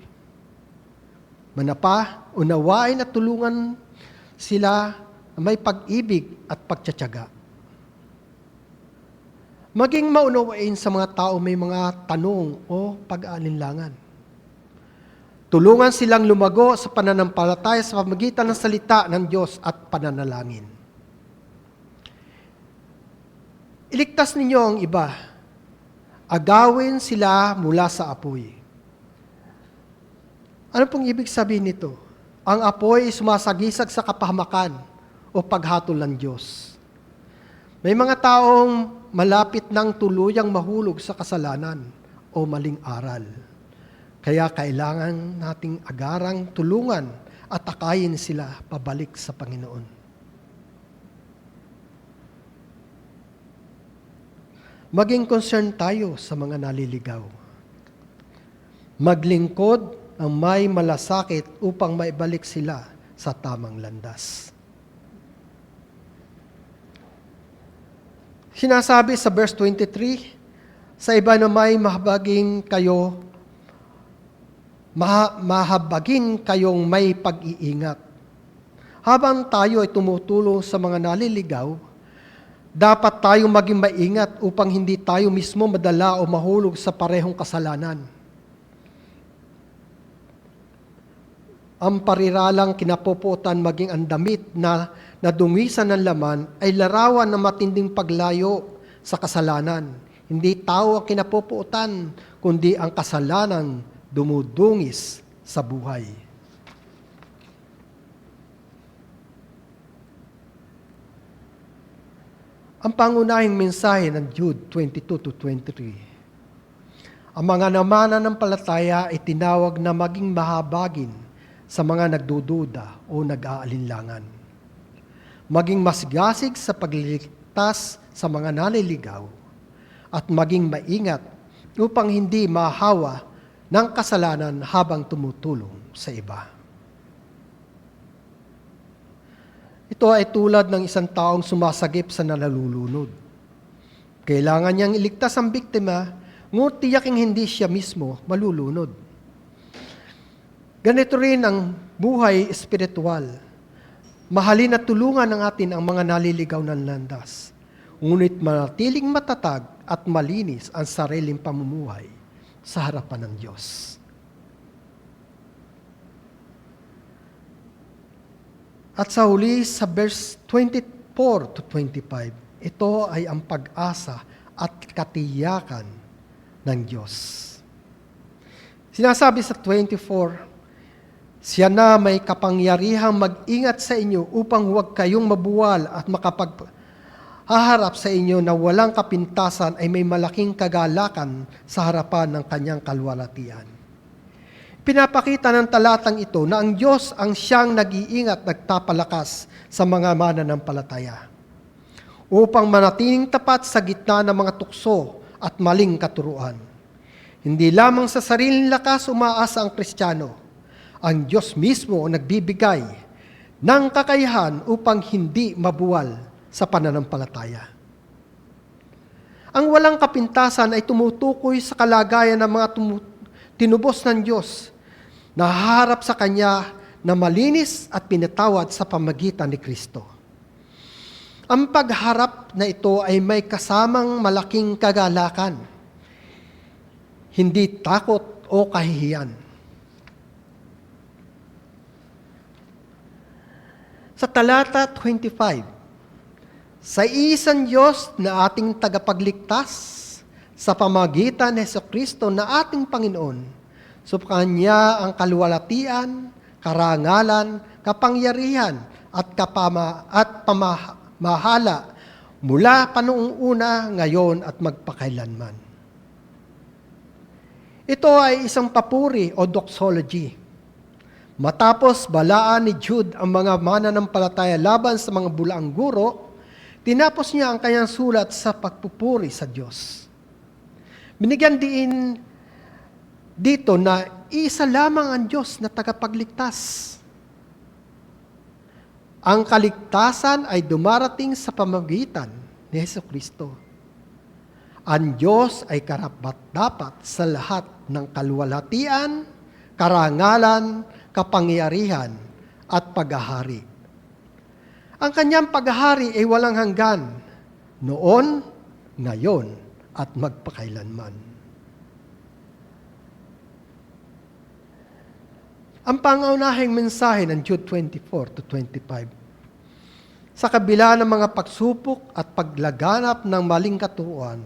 Manapa, unawain at tulungan sila na may pag-ibig at pagtsatsaga. Maging maunawain sa mga tao may mga tanong o pag-aalinlangan. Tulungan silang lumago sa pananampalataya sa pamagitan ng salita ng Diyos at pananalangin. Iligtas ninyo ang iba. Agawin sila mula sa apoy. Ano pong ibig sabihin nito? Ang apoy ay sumasagisag sa kapahamakan o paghatol ng Diyos. May mga taong malapit ng tuluyang mahulog sa kasalanan o maling aral. Kaya kailangan nating agarang tulungan at akayin sila pabalik sa Panginoon. Maging concern tayo sa mga naliligaw. Maglingkod ng may malasakit upang maibalik sila sa tamang landas. Sinasabi sa verse 23, sa iba na may mahabagin kayong may pag-iingat. Habang tayo ay tumutulong sa mga naliligaw, dapat tayong maging maingat upang hindi tayo mismo madala o mahulog sa parehong kasalanan. Ang pariralang kinapuputan maging ang damit na nadungisan ng laman ay larawan ng matinding paglayo sa kasalanan. Hindi tao ang kinapuputan, kundi ang kasalanang dumudungis sa buhay. Ang pangunahing mensahe ng Jude 22-23. Ang mga mananampalataya ay tinawag na maging mahabagin sa mga nagdududa o nag-aalinlangan. Maging masigasig sa pagliligtas sa mga naliligaw at maging maingat upang hindi mahawa ng kasalanan habang tumutulong sa iba. Ito ay tulad ng isang taong sumasagip sa nalulunod. Kailangan niyang iligtas ang biktima, ngunit tiyaking hindi siya mismo malulunod. Ganito rin ang buhay espiritual. Mahalin at tulungan ng atin ang mga naliligaw ng landas, ngunit manatiling matatag at malinis ang sariling pamumuhay sa harapan ng Diyos. At sa huli, sa verse 24-25, ito ay ang pag-asa at katiyakan ng Diyos. Sinasabi sa 24, siya na may kapangyarihang mag-ingat sa inyo upang huwag kayong mabuwal at makapaghaharap sa inyo na walang kapintasan ay may malaking kagalakan sa harapan ng kanyang kalwalatian. Pinapakita ng talatang ito na ang Diyos ang siyang nag-iingat, nagtapalakas sa mga mananampalataya upang manatiling tapat sa gitna ng mga tukso at maling katuruan. Hindi lamang sa sariling lakas umaasa ang Kristiyano, ang Diyos mismo ang nagbibigay ng kakayahan upang hindi mabuwal sa pananampalataya. Ang walang kapintasan ay tumutukoy sa kalagayan ng mga tinubos ng Diyos na haharap sa Kanya na malinis at pinatawad sa pamagitan ni Kristo. Ang pagharap na ito ay may kasamang malaking kagalakan, hindi takot o kahihiyan. Sa talata 25, sa isang Diyos na ating tagapagligtas, sa pamagitan ni Jesucristo na ating Panginoon. Sa Kanya ang kaluwalhatian, karangalan, kapangyarihan at pamahala mula pa noong una, ngayon at magpakailanman. Ito ay isang papuri o doxology. Matapos balaan ni Jude ang mga mananampalataya laban sa mga bulaang guro, tinapos niya ang kanyang sulat sa pagpupuri sa Diyos. Binigyan din dito na isa lamang ang Diyos na tagapagligtas. Ang kaligtasan ay dumarating sa pamamagitan ni Jesucristo. Ang Diyos ay karapat-dapat sa lahat ng kaluwalhatian, karangalan, kapangyarihan, at paghahari. Ang kanyang paghahari ay walang hanggan, noon, ngayon, at magpakailanman. Ang pangunahing mensahe ng Jude 24-25. Sa kabila ng mga pagsupok at paglaganap ng maling katuruan,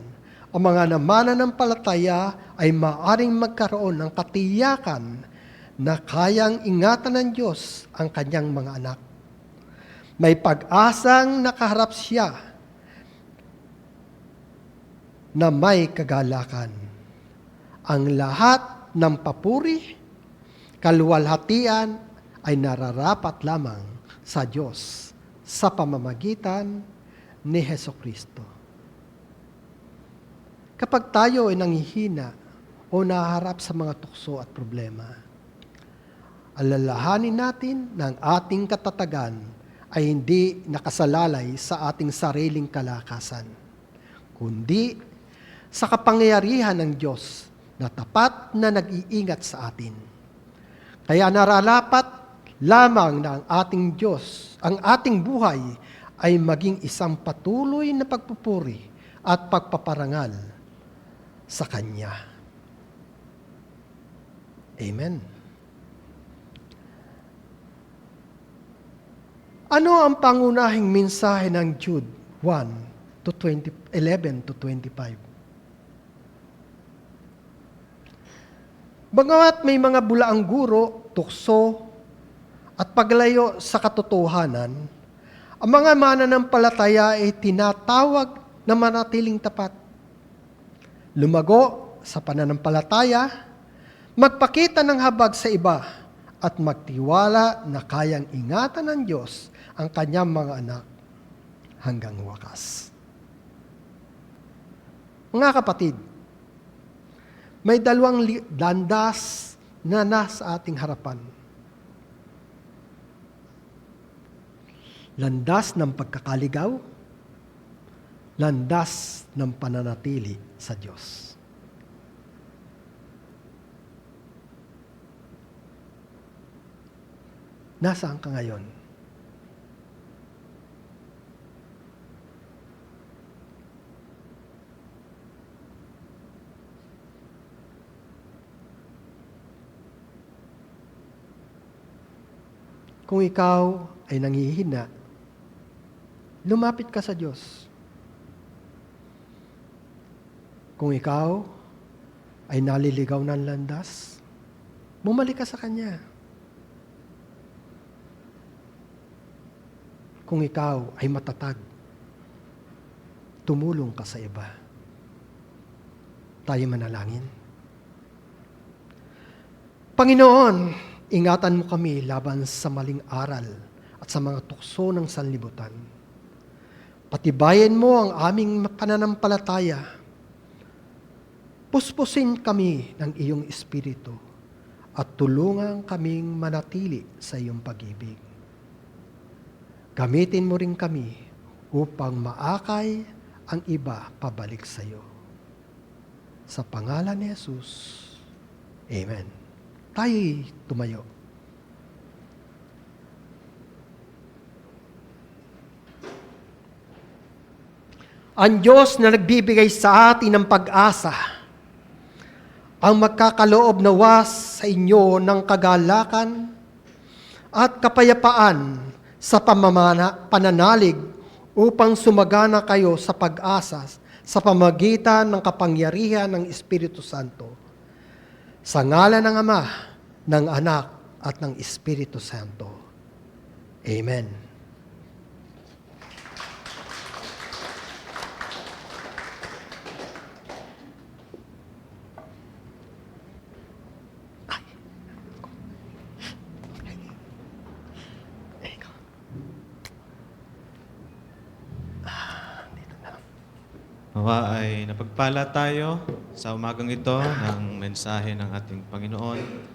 ang mga mananampalataya ay maaaring magkaroon ng katiyakan na kayang ingatan ng Diyos ang kanyang mga anak. May pag-asang nakaharap siya na may kagalakan. Ang lahat ng papuri, kaluwalhatian ay nararapat lamang sa Diyos sa pamamagitan ni Jesucristo. Kapag tayo ay nanghihina o naharap sa mga tukso at problema, alalahanin natin na ang ating katatagan ay hindi nakasalalay sa ating sariling kalakasan, kundi sa kapangyarihan ng Diyos na tapat na nag-iingat sa atin. Kaya nararapat lamang na ang ating Diyos, ang ating buhay ay maging isang patuloy na pagpupuri at pagpaparangal sa Kanya. Amen. Ano ang pangunahing mensahe ng Jude 11-25? Bagamat may mga bulaang guro, tukso, at paglayo sa katotohanan, ang mga mananampalataya ay tinatawag na manatiling tapat. Lumago sa pananampalataya, magpakita ng habag sa iba, at magtiwala na kayang ingatan ng Diyos ang kanyang mga anak hanggang wakas. Mga kapatid, may dalawang landas na nasa ating harapan. Landas ng pagkakaligaw, landas ng pananatili sa Diyos. Nasaan ka ngayon? Kung ikaw ay nanghihina, lumapit ka sa Diyos. Kung ikaw ay naliligaw ng landas, bumalik ka sa Kanya. Kung ikaw ay matatag, tumulong ka sa iba. Tayo manalangin. Panginoon, ingatan mo kami laban sa maling aral at sa mga tukso ng sanlibutan. Patibayan mo ang aming pananampalataya. Puspusin kami ng iyong Espiritu at tulungan kaming manatili sa iyong pag-ibig. Gamitin mo rin kami upang maakay ang iba pabalik sa iyo. Sa pangalan ni Jesus, Amen. Tayo'y tumayo. Ang Diyos na nagbibigay sa atin ng pag-asa, ang magkakaloob nawa sa inyo ng kagalakan at kapayapaan sa pananalig upang sumagana kayo sa pag-asa sa pamagitan ng kapangyarihan ng Espiritu Santo. Sa ngalan ng Ama, ng Anak, at ng Espiritu Santo. Amen. Nawa ay napagpala tayo sa umagang ito ng mensahe ng ating Panginoon.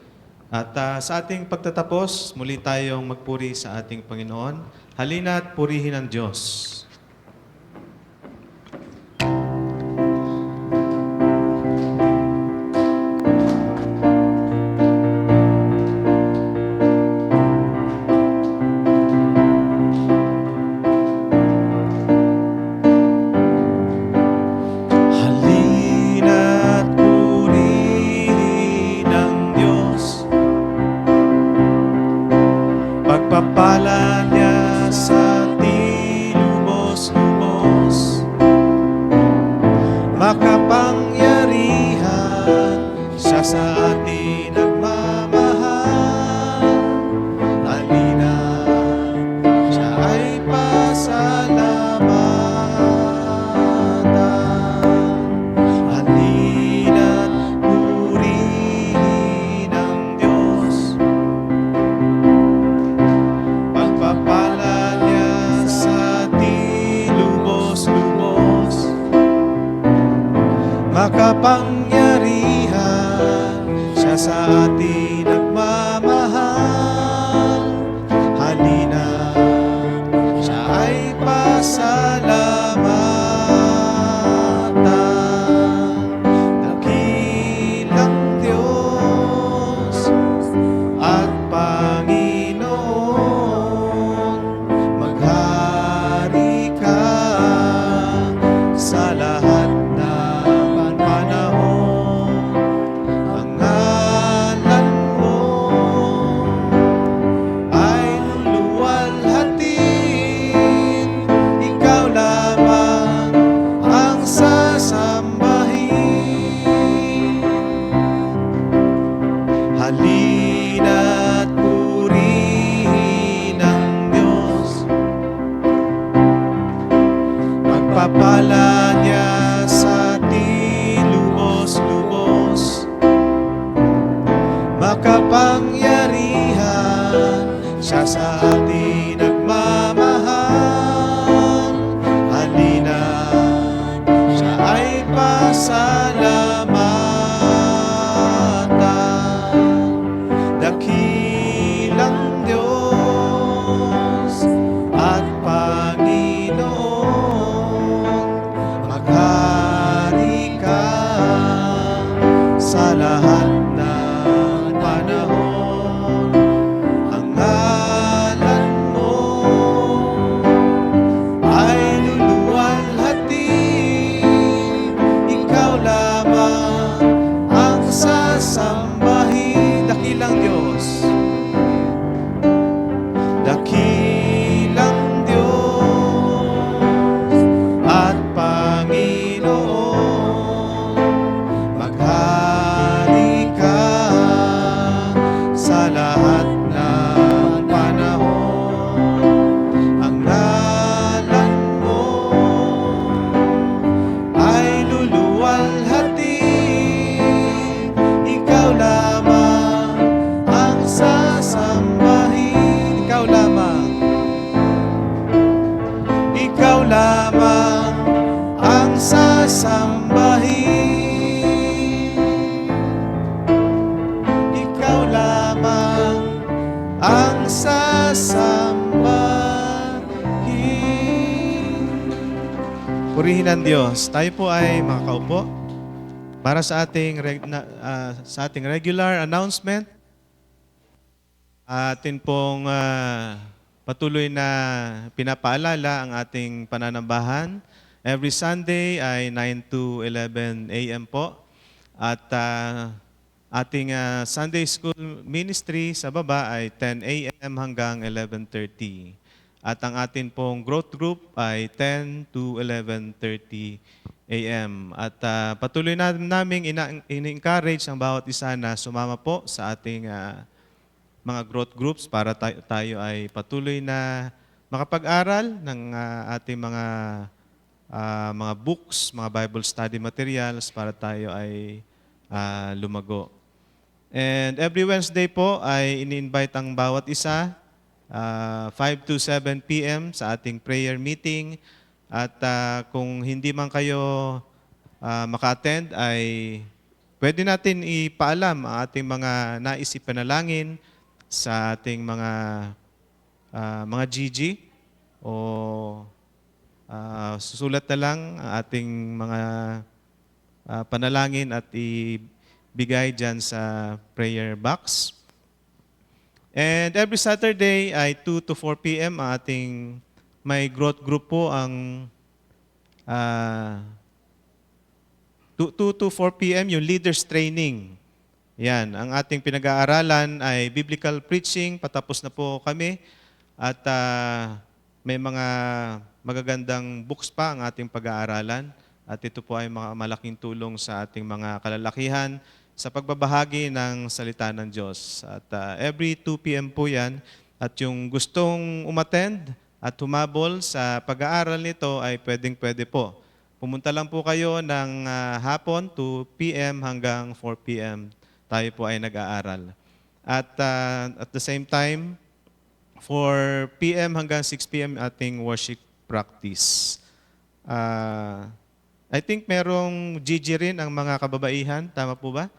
At sa ating pagtatapos, muli tayong magpuri sa ating Panginoon. Halina't purihin ang Diyos. Halina't purihin ang Diyos. Pagpapala niya sa ating lubos-lubos. Makapangyarihan siya sa ating nagmamahal. Halina, siya ay pasalamatan. Halina't purihin ang Diyos. Pagpapala niya sa ating lubos-lubos. Makapangyarihan siya sa ating nagmamahal. Halina, siya ay pasalamatan. Dakilang Diyos at Panginoon, maghari ka sa lahat ng panahon. Ang ngalan mo ay luluwalhatin. Ikaw lamang ang sasambahin. Halina't purihin ang Diyos. Pagpapala niya sa ating lubos-lubos. Makapangyarihan siya sa ating nagmamahal. Halina, siya ay pasalamatan. Dakilang Diyos at Panginoon, maghari ka sa lahat ng panahon. Ang ngalan mo ay luluwalhatin. Ikaw lamang ang sasambahin. Dakilang Diyos. Dakilang Diyos at Panginoon, maghari ka sa lahat ng panahon. Ang ngalan mo ay luluwalhatin. Ikaw lamang ang sasambahin. Ikaw lamang. Ikaw lamang ang sasambahin. Ikaw lamang ang sasambahin. Purihin ang Diyos. Tayo po ay makakaupo para sa ating regular announcement. Atin pong patuloy na pinapaalala ang ating pananambahan. Every Sunday ay 9 to 11 a.m. po. At ating Sunday School Ministry sa baba ay 10 a.m. hanggang 11:30. At ang atin pong growth group ay 10 to 11:30 a.m. At patuloy naming in-encourage ang bawat isa na sumama po sa ating mga growth groups para tayo ay patuloy na makapag-aral ng ating mga books, mga Bible study materials para tayo ay lumago. And every Wednesday po ay ini-invite ang bawat isa 5 to 7 p.m. sa ating prayer meeting. At kung hindi man kayo maka-attend ay pwede natin ipaalam ang ating mga nais ipanalangin sa ating mga GG o susulat na lang ang ating mga panalangin at ibigay dyan sa prayer box. And every Saturday ay 2 to 4 p.m. ang ating may growth group po ang 2 to 4 p.m. yung leaders training. Yan, ang ating pinag-aaralan ay biblical preaching, patapos na po kami at may mga magagandang books pa ang ating pag-aaralan at ito po ay malaking tulong sa ating mga kalalakihan sa pagbabahagi ng salita ng Diyos. At every 2 p.m. po yan at yung gustong umattend at humabol sa pag-aaral nito ay pwede po. Pumunta lang po kayo ng hapon, 2 p.m. hanggang 4 p.m. Tayo po ay nag-aaral. At the same time, 4 p.m. hanggang 6 p.m. ating worship practice. I think merong GG rin ang mga kababaihan. Tama po ba?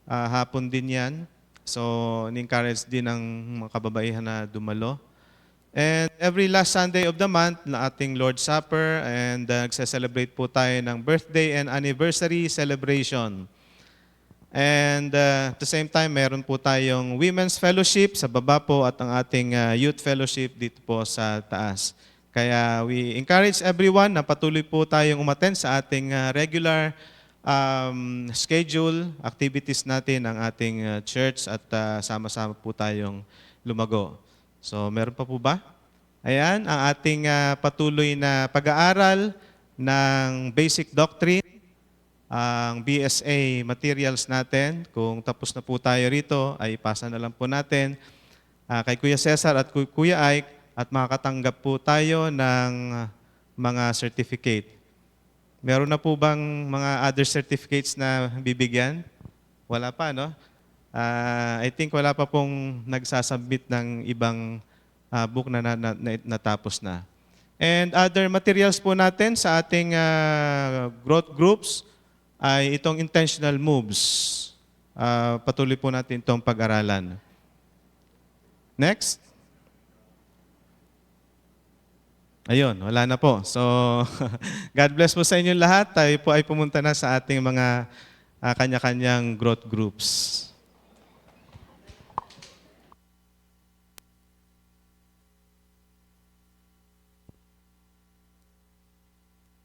Hapon din yan. So, ni-encourage din ang mga kababaihan na dumalo. And every last Sunday of the month na ating Lord's Supper and nagse-celebrate po tayo ng birthday and anniversary celebration. And at the same time, meron po tayong Women's Fellowship sa baba po at ang ating Youth Fellowship dito po sa taas. Kaya we encourage everyone na patuloy po tayong umattend sa ating regular schedule, activities natin ng ating church at sama-sama po tayong lumago. So meron pa po ba? Ayan, ang ating patuloy na pag-aaral ng basic doctrine, ang BSA materials natin. Kung tapos na po tayo rito, ay ipasa na lang po natin kay Kuya Cesar at Kuya Ike at makakatanggap po tayo ng mga certificate. Meron na po bang mga other certificates na bibigyan? Wala pa, no? I think wala pa pong nagsasubmit ng ibang book na natapos na. And other materials po natin sa ating growth groups ay itong intentional moves. Patuloy po natin itong pag-aralan. Next. Ayun, wala na po. So, God bless po sa inyo lahat. Tayo po ay pumunta na sa ating mga kanya-kanyang growth groups.